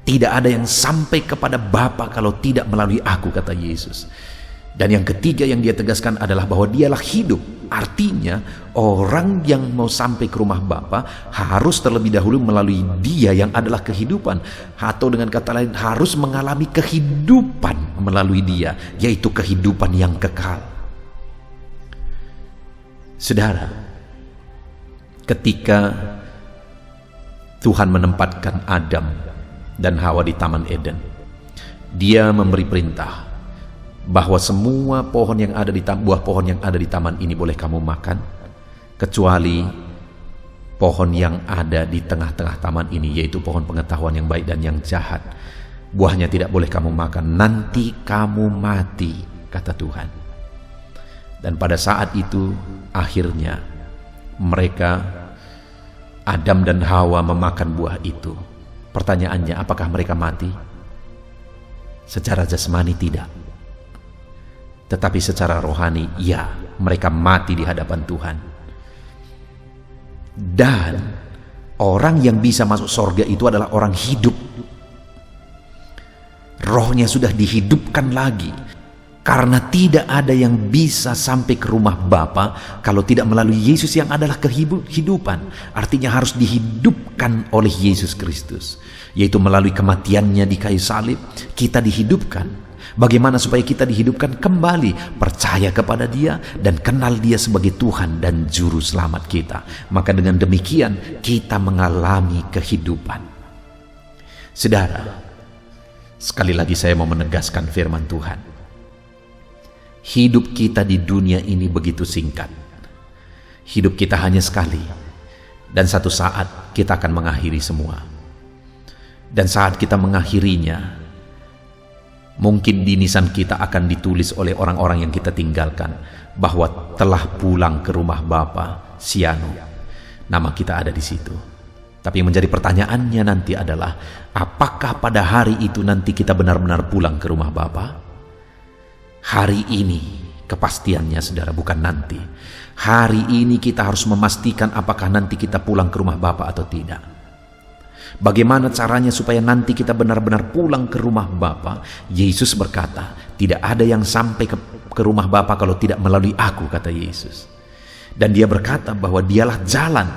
Tidak ada yang sampai kepada Bapa kalau tidak melalui aku, kata Yesus. Dan yang ketiga yang dia tegaskan adalah bahwa dialah hidup. Artinya orang yang mau sampai ke rumah Bapa harus terlebih dahulu melalui Dia yang adalah kehidupan. Atau dengan kata lain, harus mengalami kehidupan melalui Dia, yaitu kehidupan yang kekal. Saudara, ketika Tuhan menempatkan Adam dan Hawa di Taman Eden, Dia memberi perintah bahwa semua pohon yang ada di buah pohon yang ada di taman ini boleh kamu makan, kecuali pohon yang ada di tengah-tengah taman ini, yaitu pohon pengetahuan yang baik dan yang jahat. Buahnya tidak boleh kamu makan, nanti kamu mati, kata Tuhan. Dan pada saat itu akhirnya mereka, Adam dan Hawa, memakan buah itu. Pertanyaannya, apakah mereka mati? Secara jasmani tidak, tetapi secara rohani, ya, mereka mati di hadapan Tuhan. Dan orang yang bisa masuk sorga itu adalah orang hidup. Rohnya sudah dihidupkan lagi. Karena tidak ada yang bisa sampai ke rumah Bapa kalau tidak melalui Yesus yang adalah kehidupan. Artinya harus dihidupkan oleh Yesus Kristus, yaitu melalui kematiannya di kayu salib, kita dihidupkan. Bagaimana supaya kita dihidupkan kembali? Percaya kepada Dia dan kenal Dia sebagai Tuhan dan Juru Selamat kita. Maka dengan demikian kita mengalami kehidupan. Saudara, sekali lagi saya mau menegaskan firman Tuhan. Hidup kita di dunia ini begitu singkat. Hidup kita hanya sekali. Dan satu saat kita akan mengakhiri semua. Dan saat kita mengakhirinya, mungkin di nisan kita akan ditulis oleh orang-orang yang kita tinggalkan bahwa telah pulang ke rumah Bapa Siano. Nama kita ada di situ. Tapi yang menjadi pertanyaannya nanti adalah, apakah pada hari itu nanti kita benar-benar pulang ke rumah Bapa? Hari ini kepastiannya, saudara, bukan nanti. Hari ini kita harus memastikan apakah nanti kita pulang ke rumah Bapa atau tidak. Bagaimana caranya supaya nanti kita benar-benar pulang ke rumah Bapa? Yesus berkata, tidak ada yang sampai ke rumah Bapa kalau tidak melalui aku, kata Yesus. Dan Dia berkata bahwa Dialah jalan,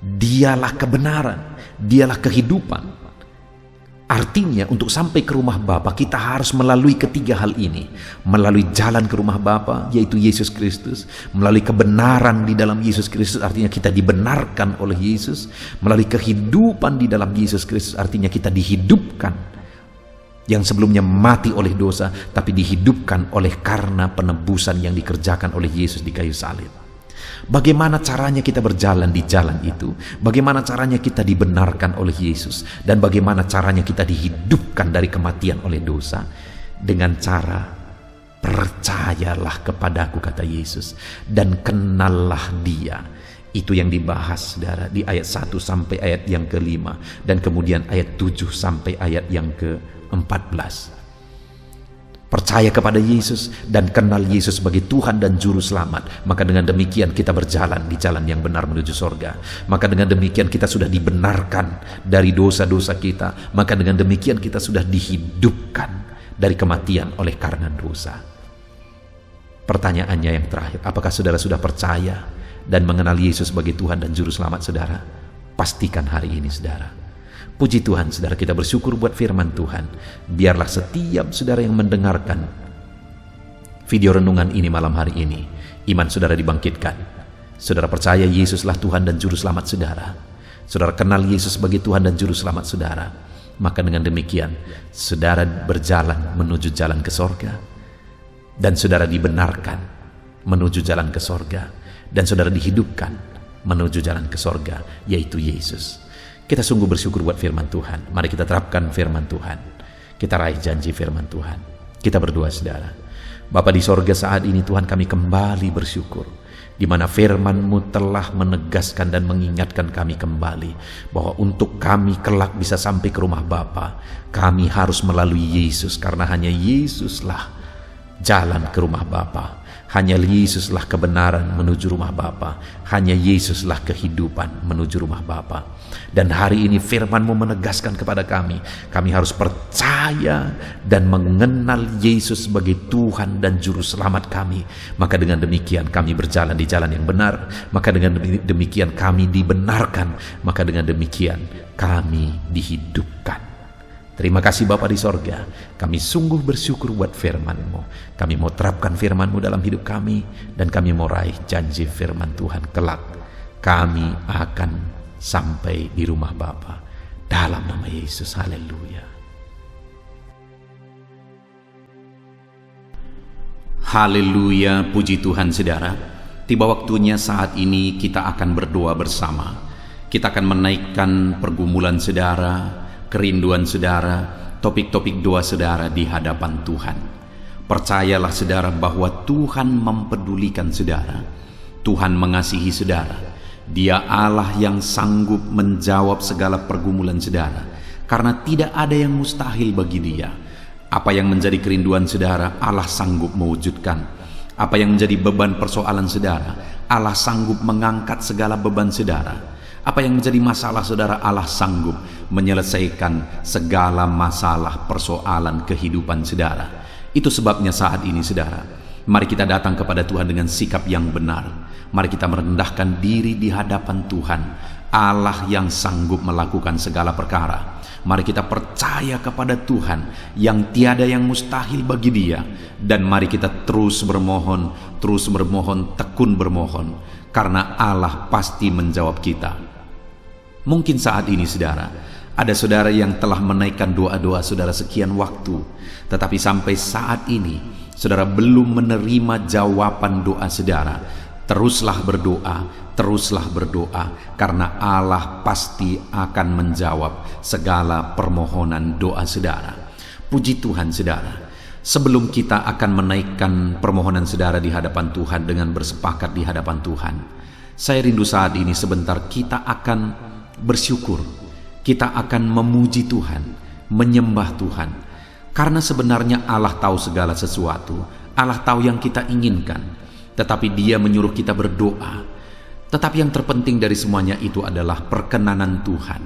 Dialah kebenaran, Dialah kehidupan. Artinya untuk sampai ke rumah Bapa kita harus melalui ketiga hal ini. Melalui jalan ke rumah Bapa, yaitu Yesus Kristus. Melalui kebenaran di dalam Yesus Kristus, artinya kita dibenarkan oleh Yesus. Melalui kehidupan di dalam Yesus Kristus, artinya kita dihidupkan. Yang sebelumnya mati oleh dosa, tapi dihidupkan oleh karena penebusan yang dikerjakan oleh Yesus di kayu salib. Bagaimana caranya kita berjalan di jalan itu? Bagaimana caranya kita dibenarkan oleh Yesus? Dan bagaimana caranya kita dihidupkan dari kematian oleh dosa? Dengan cara percayalah kepadaku, kata Yesus, dan kenallah Dia. Itu yang dibahas, saudara, di ayat 1 sampai ayat yang ke-5, dan kemudian ayat 7 sampai ayat yang ke-14. Percaya kepada Yesus dan kenal Yesus sebagai Tuhan dan Juru Selamat. Maka dengan demikian kita berjalan di jalan yang benar menuju sorga. Maka dengan demikian kita sudah dibenarkan dari dosa-dosa kita. Maka dengan demikian kita sudah dihidupkan dari kematian oleh karena dosa. Pertanyaannya yang terakhir, apakah saudara sudah percaya dan mengenal Yesus sebagai Tuhan dan Juru Selamat saudara? Pastikan hari ini, saudara. Puji Tuhan, saudara, kita bersyukur buat firman Tuhan. Biarlah setiap saudara yang mendengarkan video renungan ini malam hari ini, iman saudara dibangkitkan. Saudara percaya Yesuslah Tuhan dan Juru Selamat saudara. Saudara kenal Yesus sebagai Tuhan dan Juru Selamat saudara. Maka dengan demikian, saudara berjalan menuju jalan ke sorga. Dan saudara dibenarkan menuju jalan ke sorga. Dan saudara dihidupkan menuju jalan ke sorga, yaitu Yesus. Kita sungguh bersyukur buat firman Tuhan. Mari kita terapkan firman Tuhan. Kita raih janji firman Tuhan. Kita berdoa, saudara. Bapa di sorga, saat ini Tuhan kami kembali bersyukur di mana firman-Mu telah menegaskan dan mengingatkan kami kembali bahwa untuk kami kelak bisa sampai ke rumah Bapa, kami harus melalui Yesus, karena hanya Yesuslah jalan ke rumah Bapa. Hanya Yesuslah kebenaran menuju rumah Bapa. Hanya Yesuslah kehidupan menuju rumah Bapa. Dan hari ini firman-Mu menegaskan kepada kami harus percaya dan mengenal Yesus sebagai Tuhan dan Juru Selamat kami. Maka dengan demikian kami berjalan di jalan yang benar. Maka dengan demikian kami dibenarkan. Maka dengan demikian kami dihidupkan. Terima kasih Bapa di sorga. Kami sungguh bersyukur buat firman-Mu. Kami mau terapkan firman-Mu dalam hidup kami, dan kami mau raih janji firman Tuhan kelak. Kami akan sampai di rumah Bapa. Dalam nama Yesus, haleluya. Haleluya, puji Tuhan saudara. Tiba waktunya saat ini kita akan berdoa bersama. Kita akan menaikkan pergumulan saudara, kerinduan saudara, topik-topik doa saudara di hadapan Tuhan. Percayalah saudara bahwa Tuhan mempedulikan saudara. Tuhan mengasihi saudara. Dia Allah yang sanggup menjawab segala pergumulan saudara, karena tidak ada yang mustahil bagi Dia. Apa yang menjadi kerinduan saudara, Allah sanggup mewujudkan. Apa yang menjadi beban persoalan saudara, Allah sanggup mengangkat segala beban saudara. Apa yang menjadi masalah saudara, Allah sanggup menyelesaikan segala masalah persoalan kehidupan saudara. Itu sebabnya saat ini saudara, mari kita datang kepada Tuhan dengan sikap yang benar. Mari kita merendahkan diri di hadapan Tuhan, Allah yang sanggup melakukan segala perkara. Mari kita percaya kepada Tuhan yang tiada yang mustahil bagi Dia. Dan mari kita terus bermohon, tekun bermohon, karena Allah pasti menjawab kita. Mungkin saat ini saudara, ada saudara yang telah menaikkan doa-doa saudara sekian waktu, tetapi sampai saat ini saudara belum menerima jawaban doa saudara. Teruslah berdoa, karena Allah pasti akan menjawab segala permohonan doa saudara. Puji Tuhan saudara. Sebelum kita akan menaikkan permohonan saudara di hadapan Tuhan dengan bersepakat di hadapan Tuhan, saya rindu saat ini sebentar kita akan bersyukur, kita akan memuji Tuhan, menyembah Tuhan, karena sebenarnya Allah tahu segala sesuatu. Allah tahu yang kita inginkan, tetapi Dia menyuruh kita berdoa. Tetapi yang terpenting dari semuanya itu adalah perkenanan Tuhan.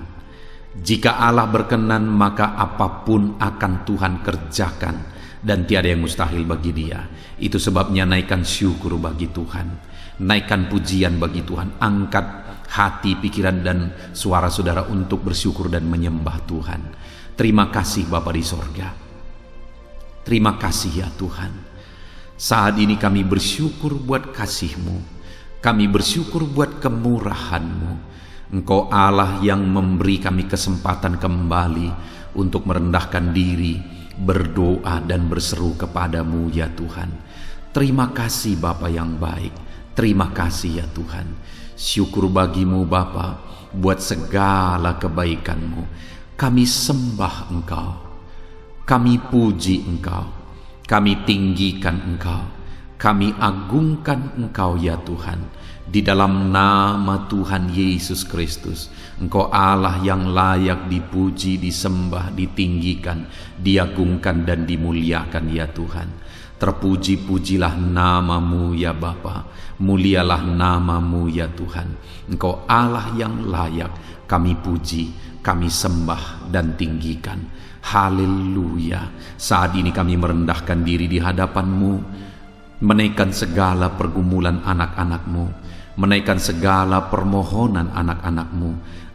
Jika Allah berkenan, maka apapun akan Tuhan kerjakan, dan tiada yang mustahil bagi Dia. Itu sebabnya naikkan syukur bagi Tuhan, naikkan pujian bagi Tuhan, angkat hati, pikiran, dan suara saudara untuk bersyukur dan menyembah Tuhan. Terima kasih Bapa di sorga. Terima kasih ya Tuhan. Saat ini kami bersyukur buat kasih-Mu. Kami bersyukur buat kemurahan-Mu. Engkau Allah yang memberi kami kesempatan kembali untuk merendahkan diri, berdoa dan berseru kepadamu ya Tuhan. Terima kasih Bapa yang baik. Terima kasih ya Tuhan. Syukur bagimu Bapa buat segala kebaikan-Mu. Kami sembah Engkau, kami puji Engkau, kami tinggikan Engkau, kami agungkan Engkau ya Tuhan. Di dalam nama Tuhan Yesus Kristus, Engkau Allah yang layak dipuji, disembah, ditinggikan, diagungkan dan dimuliakan ya Tuhan. Terpuji-pujilah nama-Mu ya Bapa, mulialah nama-Mu ya Tuhan. Engkau Allah yang layak kami puji, kami sembah dan tinggikan. Haleluya. Saat ini kami merendahkan diri di hadapan-Mu, menaikkan segala pergumulan anak-anak-Mu, menaikkan segala permohonan anak-anak-Mu.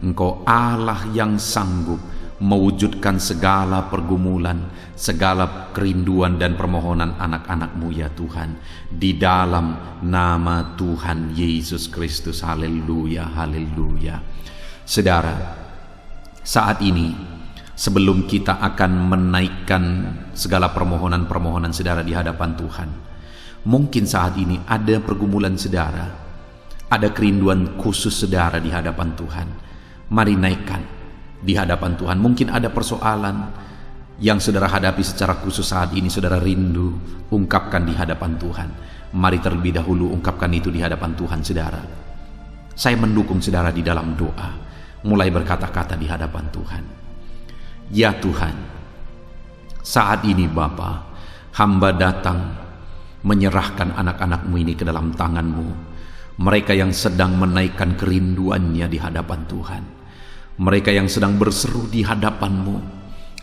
Engkau Allah yang sanggup mewujudkan segala pergumulan, segala kerinduan dan permohonan anak-anak-Mu ya Tuhan, di dalam nama Tuhan Yesus Kristus. Haleluya, haleluya. Saudara, saat ini sebelum kita akan menaikkan segala permohonan-permohonan saudara di hadapan Tuhan, mungkin saat ini ada pergumulan saudara, ada kerinduan khusus saudara di hadapan Tuhan. Mari naikkan di hadapan Tuhan. Mungkin ada persoalan yang saudara hadapi secara khusus saat ini, saudara rindu ungkapkan di hadapan Tuhan. Mari terlebih dahulu ungkapkan itu di hadapan Tuhan, saudara. Saya mendukung saudara di dalam doa, mulai berkata-kata di hadapan Tuhan. Ya Tuhan, saat ini Bapa, hamba datang menyerahkan anak-anak-Mu ini ke dalam tangan-Mu. Mereka yang sedang menaikkan kerinduannya di hadapan Tuhan. Mereka yang sedang berseru di hadapan-Mu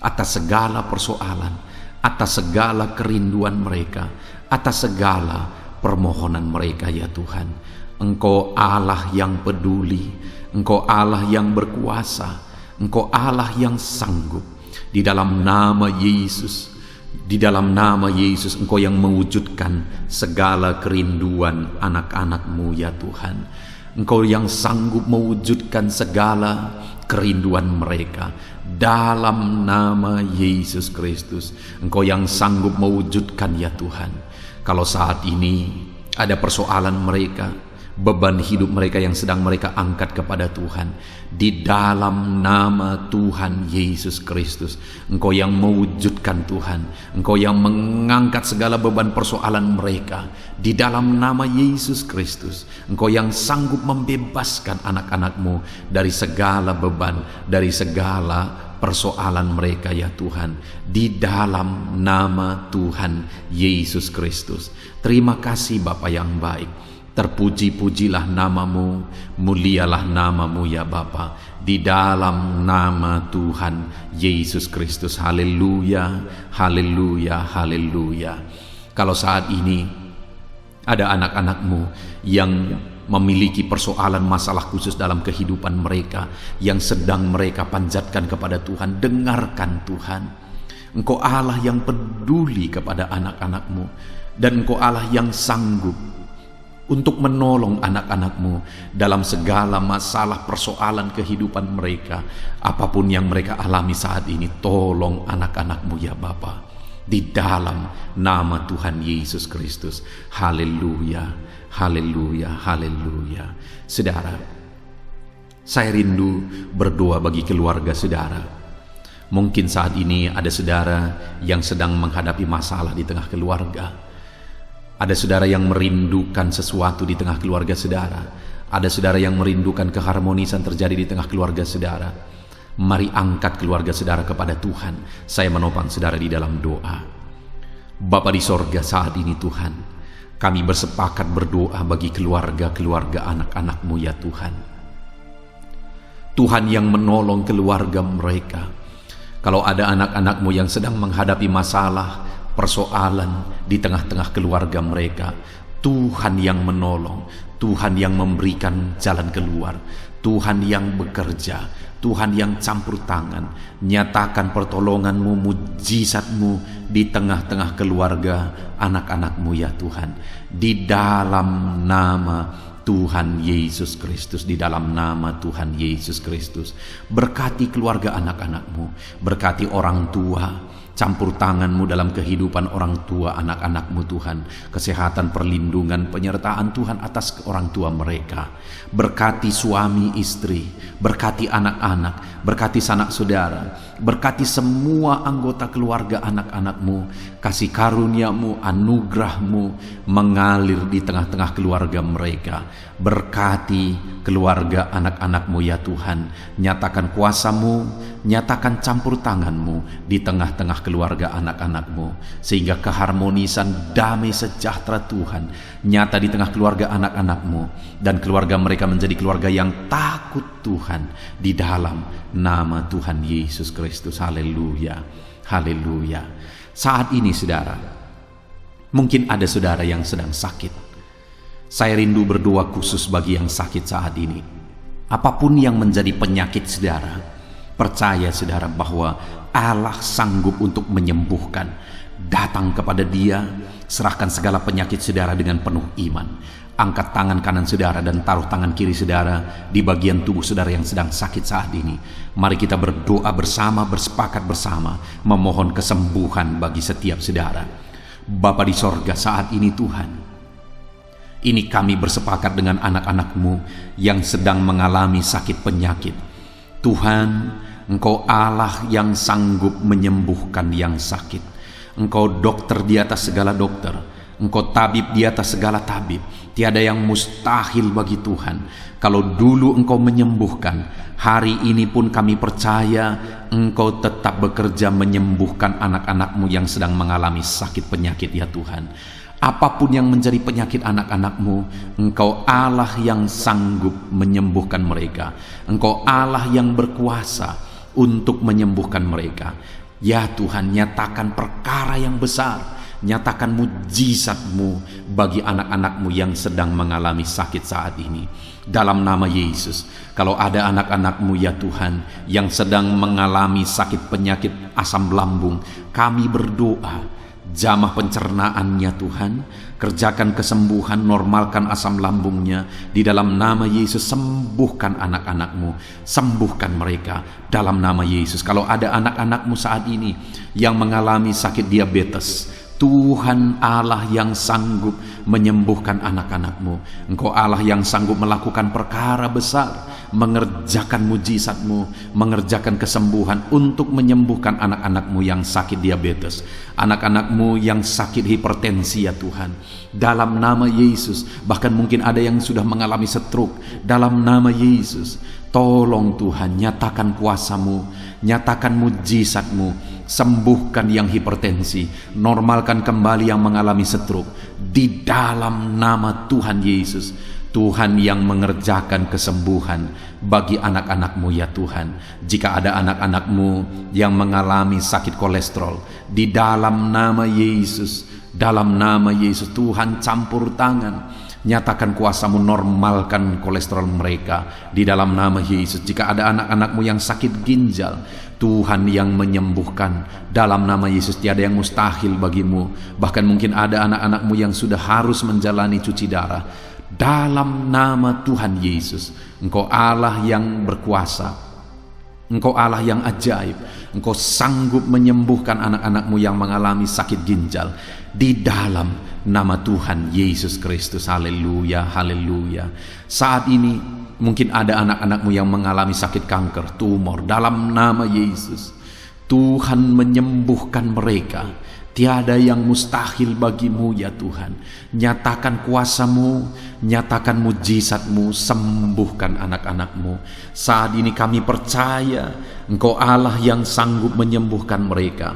atas segala persoalan, atas segala kerinduan mereka, atas segala permohonan mereka, ya Tuhan. Engkau Allah yang peduli, Engkau Allah yang berkuasa, Engkau Allah yang sanggup. Di dalam nama Yesus, di dalam nama Yesus, Engkau yang mewujudkan segala kerinduan anak-anak-Mu, ya Tuhan. Engkau yang sanggup mewujudkan segala kerinduan mereka. Dalam nama Yesus Kristus, Engkau yang sanggup mewujudkan, ya Tuhan. Kalau saat ini ada persoalan mereka, beban hidup mereka yang sedang mereka angkat kepada Tuhan, di dalam nama Tuhan Yesus Kristus, Engkau yang mewujudkan Tuhan, Engkau yang mengangkat segala beban persoalan mereka, di dalam nama Yesus Kristus, Engkau yang sanggup membebaskan anak-anak-Mu dari segala beban, dari segala persoalan mereka, ya Tuhan, di dalam nama Tuhan Yesus Kristus. Terima kasih Bapa yang baik. Terpuji-pujilah nama-Mu, mulialah nama-Mu, ya Bapa, di dalam nama Tuhan Yesus Kristus. Haleluya, haleluya, haleluya. Kalau saat ini ada anak-anak-Mu yang memiliki persoalan masalah khusus dalam kehidupan mereka, yang sedang mereka panjatkan kepada Tuhan, dengarkan Tuhan. Engkau Allah yang peduli kepada anak-anak-Mu, dan Engkau Allah yang sanggup untuk menolong anak-anak-Mu dalam segala masalah persoalan kehidupan mereka. Apapun yang mereka alami saat ini, tolong anak-anak-Mu, ya Bapa, di dalam nama Tuhan Yesus Kristus. Haleluya, haleluya, haleluya. Saudara, saya rindu berdoa bagi keluarga saudara. Mungkin saat ini ada saudara yang sedang menghadapi masalah di tengah keluarga. Ada saudara yang merindukan sesuatu di tengah keluarga saudara. Ada saudara yang merindukan keharmonisan terjadi di tengah keluarga saudara. Mari angkat keluarga saudara kepada Tuhan. Saya menopang saudara di dalam doa. Bapa di sorga, saat ini Tuhan, kami bersepakat berdoa bagi keluarga-keluarga anak-anak-Mu, ya Tuhan. Tuhan yang menolong keluarga mereka. Kalau ada anak-anak-Mu yang sedang menghadapi masalah, persoalan di tengah-tengah keluarga mereka, Tuhan yang menolong, Tuhan yang memberikan jalan keluar, Tuhan yang bekerja, Tuhan yang campur tangan. Nyatakan pertolongan-Mu, mujizat-Mu di tengah-tengah keluarga anak-anak-Mu, ya Tuhan, di dalam nama Tuhan Yesus Kristus, di dalam nama Tuhan Yesus Kristus. Berkati keluarga anak-anak-Mu, berkati orang tua, campur tangan-Mu dalam kehidupan orang tua anak-anak-Mu Tuhan. Kesehatan, perlindungan, penyertaan Tuhan atas orang tua mereka. Berkati suami istri, berkati anak-anak, berkati sanak saudara, berkati semua anggota keluarga anak-anak-Mu. Kasih karunia-Mu, anugerah-Mu mengalir di tengah-tengah keluarga mereka. Berkati keluarga anak-anak-Mu, ya Tuhan. Nyatakan kuasa-Mu, nyatakan campur tangan-Mu di tengah-tengah keluarga anak-anak-Mu, sehingga keharmonisan, damai sejahtera Tuhan nyata di tengah keluarga anak-anak-Mu, dan keluarga mereka menjadi keluarga yang takut Tuhan, di dalam nama Tuhan Yesus Kristus. Haleluya, haleluya. Saat ini saudara, mungkin ada saudara yang sedang sakit. Saya rindu berdoa khusus bagi yang sakit saat ini. Apapun yang menjadi penyakit saudara, percaya saudara bahwa Allah sanggup untuk menyembuhkan. Datang kepada Dia, serahkan segala penyakit saudara dengan penuh iman. Angkat tangan kanan saudara dan taruh tangan kiri saudara di bagian tubuh saudara yang sedang sakit saat ini. Mari kita berdoa bersama, bersepakat bersama, memohon kesembuhan bagi setiap saudara. Bapa di sorga, saat ini Tuhan, ini kami bersepakat dengan anak-anak-Mu yang sedang mengalami sakit penyakit. Tuhan, Engkau Allah yang sanggup menyembuhkan yang sakit. Engkau dokter di atas segala dokter. Engkau tabib di atas segala tabib. Tiada yang mustahil bagi Tuhan. Kalau dulu Engkau menyembuhkan, hari ini pun kami percaya Engkau tetap bekerja menyembuhkan anak-anak-Mu yang sedang mengalami sakit penyakit ya Tuhan. Apapun yang menjadi penyakit anak-anak-Mu, Engkau Allah yang sanggup menyembuhkan mereka. Engkau Allah yang berkuasa untuk menyembuhkan mereka. Ya Tuhan, nyatakan perkara yang besar, nyatakan mujizat-Mu bagi anak-anak-Mu yang sedang mengalami sakit saat ini. Dalam nama Yesus, kalau ada anak-anak-Mu ya Tuhan yang sedang mengalami sakit penyakit asam lambung, kami berdoa, jamah pencernaannya Tuhan, kerjakan kesembuhan, normalkan asam lambungnya. Di dalam nama Yesus, sembuhkan anak-anak-Mu, sembuhkan mereka dalam nama Yesus. Kalau ada anak-anak-Mu saat ini yang mengalami sakit diabetes, Tuhan Allah yang sanggup menyembuhkan anak-anak-Mu. Engkau Allah yang sanggup melakukan perkara besar, mengerjakan mujizat-Mu, mengerjakan kesembuhan untuk menyembuhkan anak-anak-Mu yang sakit diabetes, anak-anak-Mu yang sakit hipertensi ya Tuhan. Dalam nama Yesus, bahkan mungkin ada yang sudah mengalami stroke. Dalam nama Yesus, tolong Tuhan, nyatakan kuasa-Mu, nyatakan mujizat-Mu, sembuhkan yang hipertensi, normalkan kembali yang mengalami stroke. Di dalam nama Tuhan Yesus, Tuhan yang mengerjakan kesembuhan bagi anak-anak-Mu ya Tuhan. Jika ada anak-anak-Mu yang mengalami sakit kolesterol, di dalam nama Yesus, dalam nama Yesus, Tuhan campur tangan, nyatakan kuasa-Mu, normalkan kolesterol mereka di dalam nama Yesus. Jika ada anak-anak-Mu yang sakit ginjal, Tuhan yang menyembuhkan dalam nama Yesus. Tiada yang mustahil bagi-Mu. Bahkan mungkin ada anak-anak-Mu yang sudah harus menjalani cuci darah. Dalam nama Tuhan Yesus, Engkau Allah yang berkuasa, Engkau Allah yang ajaib. Engkau sanggup menyembuhkan anak-anak-Mu yang mengalami sakit ginjal di dalam nama Tuhan Yesus Kristus. Haleluya, haleluya. Saat ini mungkin ada anak-anak-Mu yang mengalami sakit kanker, tumor. Dalam nama Yesus, Tuhan menyembuhkan mereka. Tiada yang mustahil bagi-Mu ya Tuhan. Nyatakan kuasa-Mu, nyatakan mujizat-Mu, sembuhkan anak-anak-Mu. Saat ini kami percaya Engkau Allah yang sanggup menyembuhkan mereka.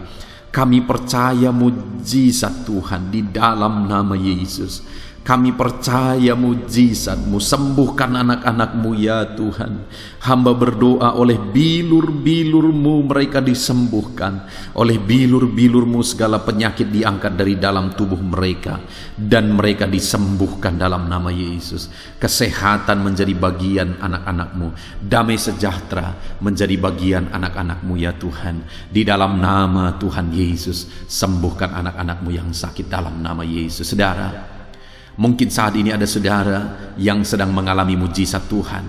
Kami percaya mujizat Tuhan di dalam nama Yesus. Kami percaya mujizat-Mu, sembuhkan anak-anak-Mu ya Tuhan. Hamba berdoa oleh bilur-bilur-Mu mereka disembuhkan. Oleh bilur-bilur-Mu segala penyakit diangkat dari dalam tubuh mereka, dan mereka disembuhkan dalam nama Yesus. Kesehatan menjadi bagian anak-anak-Mu, damai sejahtera menjadi bagian anak-anak-Mu ya Tuhan. Di dalam nama Tuhan Yesus, sembuhkan anak-anak-Mu yang sakit dalam nama Yesus. Saudara, mungkin saat ini ada saudara yang sedang mengalami mujizat Tuhan.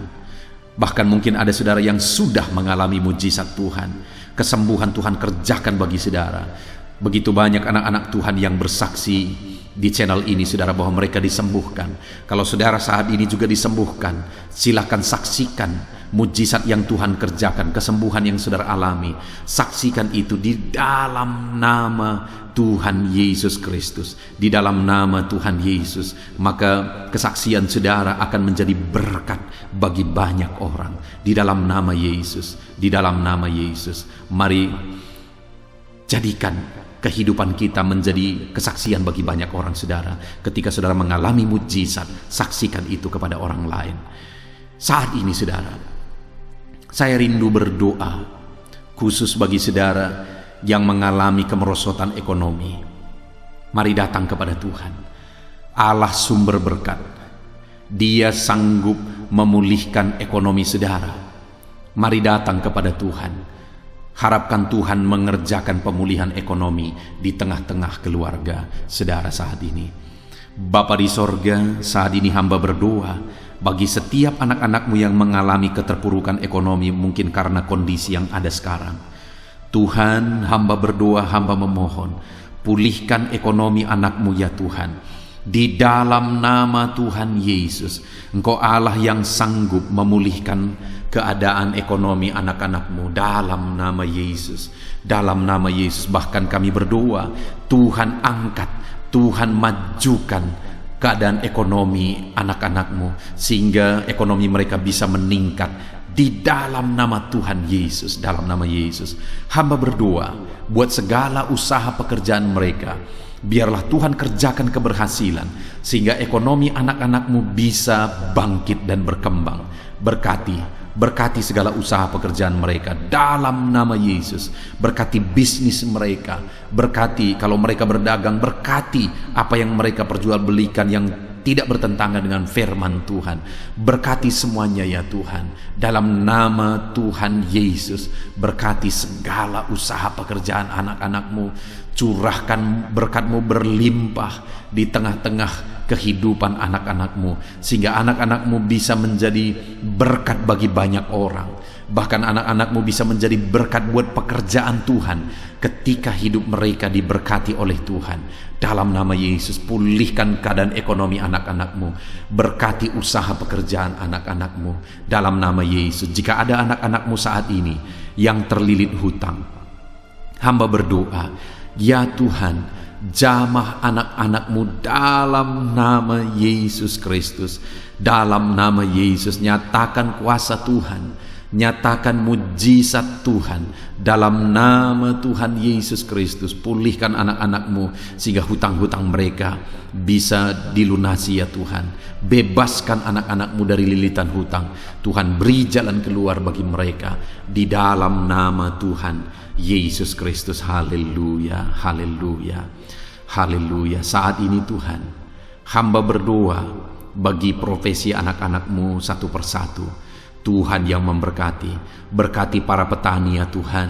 Bahkan mungkin ada saudara yang sudah mengalami mujizat Tuhan. Kesembuhan Tuhan kerjakan bagi saudara. Begitu banyak anak-anak Tuhan yang bersaksi di channel ini, saudara, bahwa mereka disembuhkan. Kalau saudara saat ini juga disembuhkan, silakan saksikan mujizat yang Tuhan kerjakan, kesembuhan yang saudara alami. Saksikan itu di dalam nama Tuhan Yesus Kristus. Di dalam nama Tuhan Yesus, maka kesaksian saudara akan menjadi berkat bagi banyak orang. Di dalam nama Yesus, di dalam nama Yesus. Mari jadikan kehidupan kita menjadi kesaksian bagi banyak orang, saudara. Ketika saudara mengalami mujizat, saksikan itu kepada orang lain. Saat ini, saudara, saya rindu berdoa khusus bagi saudara yang mengalami kemerosotan ekonomi. Mari datang kepada Tuhan, Allah sumber berkat. Dia sanggup memulihkan ekonomi saudara. Mari datang kepada Tuhan. Harapkan Tuhan mengerjakan pemulihan ekonomi di tengah-tengah keluarga saudara saat ini. Bapa di sorga, saat ini hamba berdoa bagi setiap anak-anak-Mu yang mengalami keterpurukan ekonomi, mungkin karena kondisi yang ada sekarang. Tuhan, hamba berdoa, hamba memohon, pulihkan ekonomi anak-Mu ya Tuhan. Di dalam nama Tuhan Yesus, Engkau Allah yang sanggup memulihkan keadaan ekonomi anak-anak-Mu dalam nama Yesus. Dalam nama Yesus, bahkan kami berdoa, Tuhan angkat, Tuhan majukan keadaan ekonomi anak-anak-Mu, sehingga ekonomi mereka bisa meningkat di dalam nama Tuhan Yesus. Dalam nama Yesus, hamba berdoa buat segala usaha pekerjaan mereka. Biarlah Tuhan kerjakan keberhasilan, sehingga ekonomi anak-anak-Mu bisa bangkit dan berkembang. Berkati segala usaha pekerjaan mereka dalam nama Yesus. Berkati bisnis mereka, berkati kalau mereka berdagang, berkati apa yang mereka perjualbelikan yang tidak bertentangan dengan firman Tuhan. Berkati semuanya ya Tuhan, dalam nama Tuhan Yesus. Berkati segala usaha pekerjaan anak-anak-Mu. Curahkan berkat-Mu berlimpah di tengah-tengah kehidupan anak-anak-Mu, sehingga anak-anak-Mu bisa menjadi berkat bagi banyak orang. Bahkan anak-anak-Mu bisa menjadi berkat buat pekerjaan Tuhan ketika hidup mereka diberkati oleh Tuhan. Dalam nama Yesus, pulihkan keadaan ekonomi anak-anak-Mu. Berkati usaha pekerjaan anak-anak-Mu dalam nama Yesus. Jika ada anak-anak-Mu saat ini yang terlilit hutang, hamba berdoa, ya Tuhan, jamah anak-anak-Mu dalam nama Yesus Kristus. Dalam nama Yesus, nyatakan kuasa Tuhan, nyatakan mujizat Tuhan dalam nama Tuhan Yesus Kristus. Pulihkan anak-anak-Mu sehingga hutang-hutang mereka bisa dilunasi ya Tuhan. Bebaskan anak-anak-Mu dari lilitan hutang. Tuhan, beri jalan keluar bagi mereka di dalam nama Tuhan Yesus Kristus. Haleluya, haleluya, haleluya. Saat ini Tuhan, hamba berdoa bagi profesi anak-anak-Mu satu persatu. Tuhan yang memberkati, berkati para petani ya Tuhan.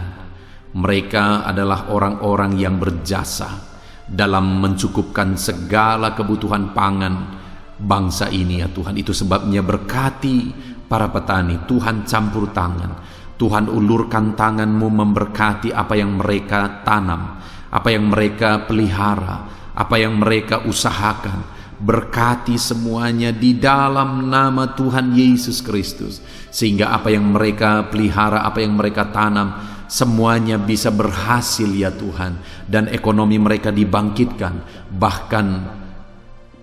Mereka adalah orang-orang yang berjasa dalam mencukupkan segala kebutuhan pangan bangsa ini ya Tuhan. Itu sebabnya berkati para petani. Tuhan campur tangan, Tuhan ulurkan tangan-Mu memberkati apa yang mereka tanam, apa yang mereka pelihara, apa yang mereka usahakan. Berkati semuanya di dalam nama Tuhan Yesus Kristus, sehingga apa yang mereka pelihara, apa yang mereka tanam, semuanya bisa berhasil ya Tuhan, dan ekonomi mereka dibangkitkan. Bahkan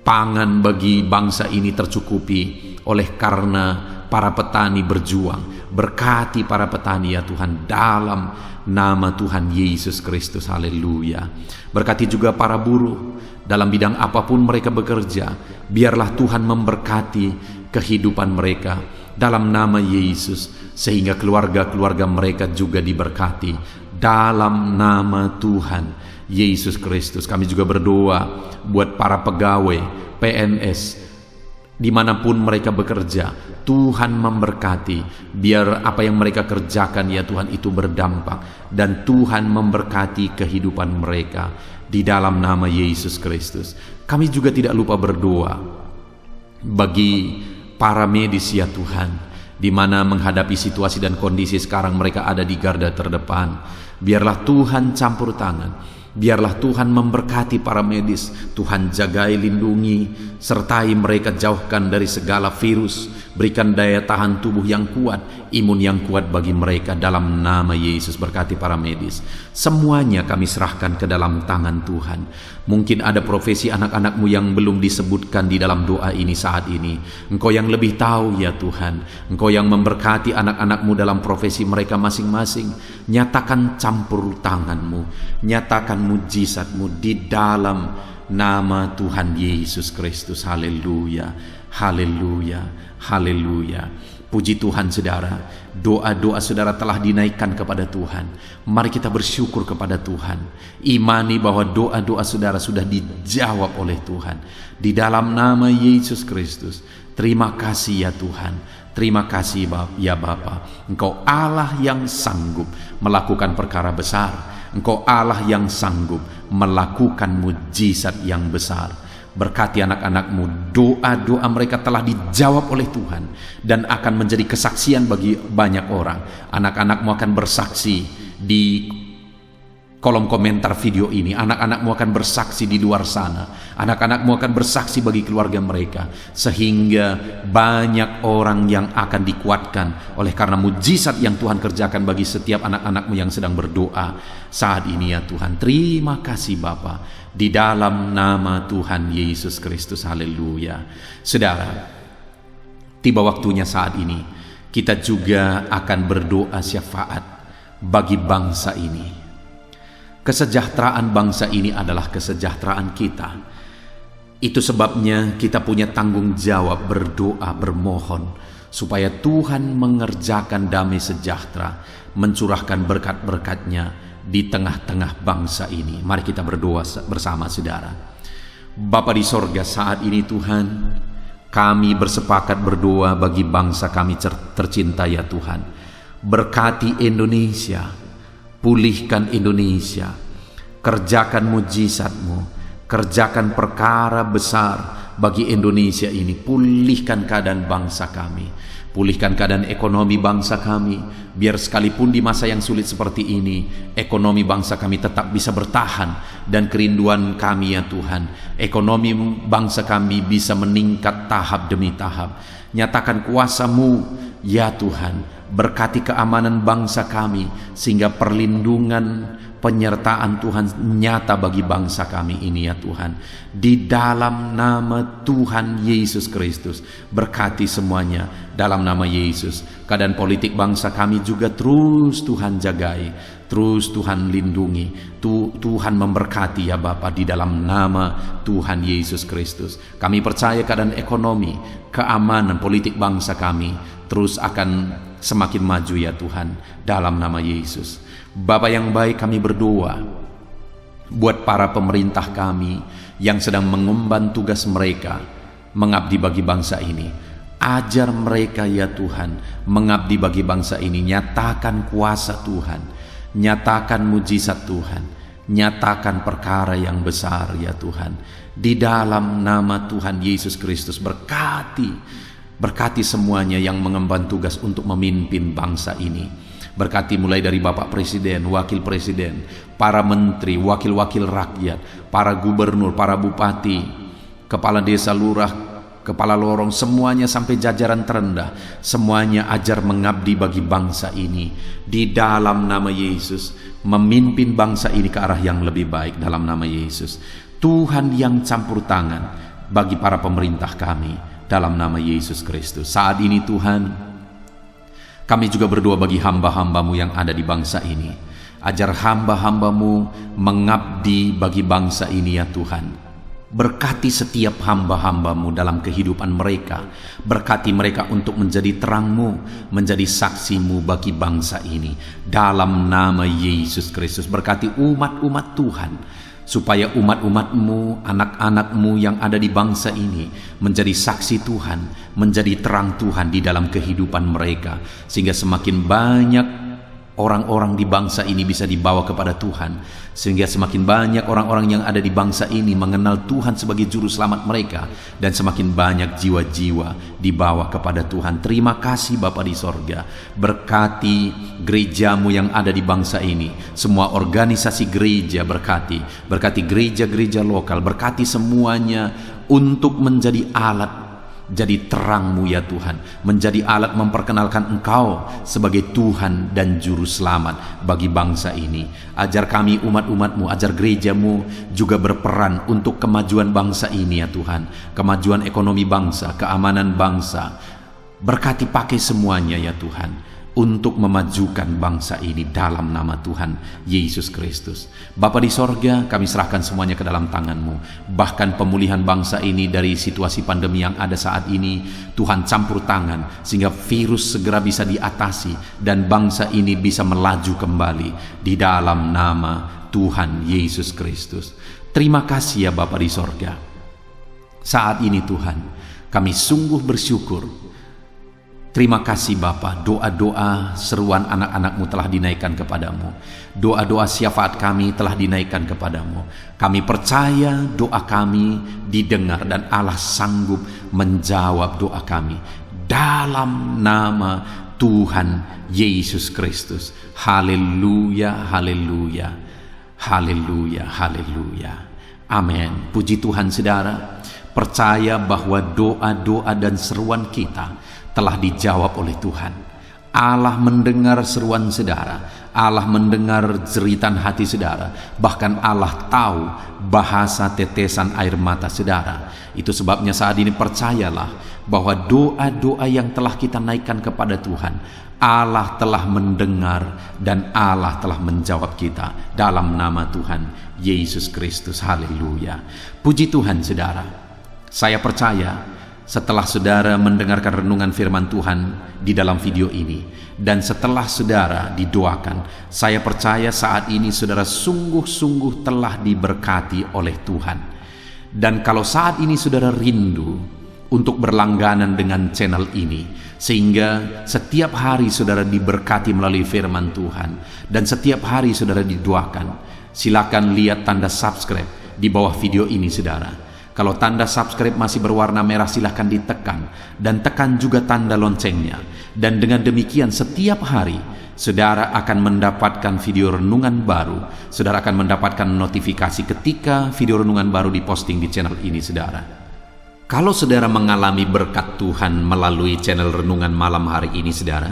pangan bagi bangsa ini tercukupi oleh karena para petani berjuang. Berkati para petani ya Tuhan dalam nama Tuhan Yesus Kristus. Haleluya. Berkati juga para buruh dalam bidang apapun mereka bekerja. Biarlah Tuhan memberkati kehidupan mereka dalam nama Yesus, sehingga keluarga-keluarga mereka juga diberkati dalam nama Tuhan Yesus Kristus. Kami juga berdoa buat para pegawai PNS dimanapun mereka bekerja. Tuhan memberkati, biar apa yang mereka kerjakan ya Tuhan itu berdampak, dan Tuhan memberkati kehidupan mereka di dalam nama Yesus Kristus. Kami juga tidak lupa berdoa bagi para medis ya Tuhan, di mana menghadapi situasi dan kondisi sekarang mereka ada di garda terdepan. Biarlah Tuhan campur tangan, biarlah Tuhan memberkati para medis. Tuhan jagai, lindungi, sertai mereka, jauhkan dari segala virus. Berikan daya tahan tubuh yang kuat, imun yang kuat bagi mereka dalam nama Yesus. Berkati para medis. Semuanya kami serahkan ke dalam tangan Tuhan. Mungkin ada profesi anak-anak-Mu yang belum disebutkan di dalam doa ini saat ini. Engkau yang lebih tahu ya Tuhan. Engkau yang memberkati anak-anak-Mu dalam profesi mereka masing-masing. Nyatakan campur tangan-Mu, nyatakan mujizat-Mu di dalam nama Tuhan Yesus Kristus. Haleluya, haleluya, haleluya. Puji Tuhan saudara, doa-doa saudara telah dinaikkan kepada Tuhan. Mari kita bersyukur kepada Tuhan. Imani bahwa doa-doa saudara sudah dijawab oleh Tuhan. Di dalam nama Yesus Kristus. Terima kasih ya Tuhan. Terima kasih ya Bapa. Engkau Allah yang sanggup melakukan perkara besar. Engkau Allah yang sanggup melakukan mujizat yang besar. Berkati anak-anak-Mu, doa-doa mereka telah dijawab oleh Tuhan dan akan menjadi kesaksian bagi banyak orang. Anak-anak-Mu akan bersaksi di kolom komentar video ini. Anak-anakmu akan bersaksi di luar sana. Anak-anakmu akan bersaksi bagi keluarga mereka. Sehingga banyak orang yang akan dikuatkan oleh karena mujizat yang Tuhan kerjakan bagi setiap anak-anakmu yang sedang berdoa saat ini ya Tuhan. Terima kasih Bapa, di dalam nama Tuhan Yesus Kristus. Haleluya. Saudara, tiba waktunya saat ini kita juga akan berdoa syafaat bagi bangsa ini. Kesejahteraan bangsa ini adalah kesejahteraan kita. Itu sebabnya kita punya tanggung jawab berdoa, bermohon supaya Tuhan mengerjakan damai sejahtera, mencurahkan berkat-berkat-Nya di tengah-tengah bangsa ini. Mari kita berdoa bersama saudara. Bapa di sorga, saat ini Tuhan, kami bersepakat berdoa bagi bangsa kami tercinta ya Tuhan. Berkati Indonesia, pulihkan Indonesia, kerjakan mujizat-Mu, kerjakan perkara besar bagi Indonesia ini. Pulihkan keadaan bangsa kami, pulihkan keadaan ekonomi bangsa kami, biar sekalipun di masa yang sulit seperti ini, ekonomi bangsa kami tetap bisa bertahan. Dan kerinduan kami ya Tuhan, ekonomi bangsa kami bisa meningkat tahap demi tahap. Nyatakan kuasa-Mu ya Tuhan, berkati keamanan bangsa kami, sehingga perlindungan, penyertaan Tuhan nyata bagi bangsa kami ini ya Tuhan. Di dalam nama Tuhan Yesus Kristus, berkati semuanya dalam nama Yesus. Keadaan politik bangsa kami juga terus Tuhan jagai, terus Tuhan lindungi. Tuhan memberkati ya Bapa, di dalam nama Tuhan Yesus Kristus. Kami percaya keadaan ekonomi, keamanan politik bangsa kami terus akan semakin maju ya Tuhan, dalam nama Yesus. Bapa yang baik, kami berdoa buat para pemerintah kami yang sedang mengemban tugas mereka mengabdi bagi bangsa ini. Ajar mereka ya Tuhan mengabdi bagi bangsa ini. Nyatakan kuasa Tuhan, nyatakan mujizat Tuhan, nyatakan perkara yang besar ya Tuhan. Di dalam nama Tuhan Yesus Kristus, berkati semuanya yang mengemban tugas untuk memimpin bangsa ini. Berkati mulai dari Bapak Presiden, Wakil Presiden, para menteri, wakil-wakil rakyat, para gubernur, para bupati, kepala desa, lurah, kepala lorong, semuanya sampai jajaran terendah. Semuanya ajar mengabdi bagi bangsa ini. Di dalam nama Yesus, memimpin bangsa ini ke arah yang lebih baik dalam nama Yesus. Tuhan yang campur tangan bagi para pemerintah kami dalam nama Yesus Kristus. Saat ini Tuhan, kami juga berdoa bagi hamba-hamba-Mu yang ada di bangsa ini. Ajar hamba-hamba-Mu mengabdi bagi bangsa ini ya Tuhan. Berkati setiap hamba-hamba-Mu dalam kehidupan mereka. Berkati mereka untuk menjadi terang-Mu, menjadi saksi-Mu bagi bangsa ini. Dalam nama Yesus Kristus, berkati umat-umat Tuhan, supaya umat-umat-Mu, anak-anak-Mu yang ada di bangsa ini menjadi saksi Tuhan, menjadi terang Tuhan di dalam kehidupan mereka, sehingga semakin banyak orang-orang di bangsa ini bisa dibawa kepada Tuhan, sehingga semakin banyak orang-orang yang ada di bangsa ini mengenal Tuhan sebagai juru selamat mereka, dan semakin banyak jiwa-jiwa dibawa kepada Tuhan. Terima kasih Bapa di sorga. Berkati gereja-Mu yang ada di bangsa ini, semua organisasi gereja berkati gereja-gereja lokal, berkati semuanya untuk menjadi alat, jadi terang-Mu ya Tuhan, menjadi alat memperkenalkan Engkau sebagai Tuhan dan Juru Selamat bagi bangsa ini. Ajar kami umat-umat-Mu, ajar gereja-Mu juga berperan untuk kemajuan bangsa ini ya Tuhan, kemajuan ekonomi bangsa, keamanan bangsa. Berkati pakai semuanya ya Tuhan, untuk memajukan bangsa ini dalam nama Tuhan Yesus Kristus. Bapa di sorga, kami serahkan semuanya ke dalam tangan-Mu. Bahkan pemulihan bangsa ini dari situasi pandemi yang ada saat ini, Tuhan campur tangan sehingga virus segera bisa diatasi dan bangsa ini bisa melaju kembali di dalam nama Tuhan Yesus Kristus. Terima kasih ya Bapa di sorga. Saat ini Tuhan, kami sungguh bersyukur. Terima kasih Bapa, doa-doa seruan anak-anak-Mu telah dinaikkan kepadamu. Doa-doa syafaat kami telah dinaikkan kepadamu. Kami percaya doa kami didengar dan Allah sanggup menjawab doa kami. Dalam nama Tuhan Yesus Kristus. Haleluya, haleluya, Haleluya, haleluya. Amin. Puji Tuhan saudara, percaya bahwa doa-doa dan seruan kita telah dijawab oleh Tuhan. Allah mendengar seruan saudara, Allah mendengar jeritan hati saudara, bahkan Allah tahu bahasa tetesan air mata saudara. Itu sebabnya saat ini percayalah bahwa doa-doa yang telah kita naikkan kepada Tuhan, Allah telah mendengar dan Allah telah menjawab kita dalam nama Tuhan Yesus Kristus. Haleluya. Puji Tuhan saudara. Saya percaya setelah saudara mendengarkan renungan firman Tuhan di dalam video ini, dan setelah saudara didoakan, saya percaya saat ini saudara sungguh-sungguh telah diberkati oleh Tuhan. Dan kalau saat ini saudara rindu untuk berlangganan dengan channel ini, sehingga setiap hari saudara diberkati melalui firman Tuhan, dan setiap hari saudara didoakan, silakan lihat tanda subscribe di bawah video ini saudara. Kalau tanda subscribe masih berwarna merah, silahkan ditekan dan tekan juga tanda loncengnya. Dan dengan demikian setiap hari saudara akan mendapatkan video renungan baru. Saudara akan mendapatkan notifikasi ketika video renungan baru diposting di channel ini saudara. Kalau saudara mengalami berkat Tuhan melalui channel renungan malam hari ini saudara,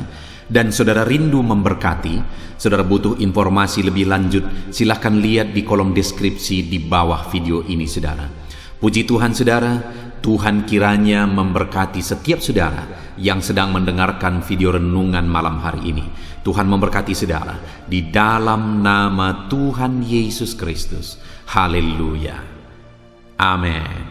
dan saudara rindu memberkati, saudara butuh informasi lebih lanjut, silahkan lihat di kolom deskripsi di bawah video ini saudara. Puji Tuhan saudara, Tuhan kiranya memberkati setiap saudara yang sedang mendengarkan video renungan malam hari ini. Tuhan memberkati saudara di dalam nama Tuhan Yesus Kristus. Haleluya. Amin.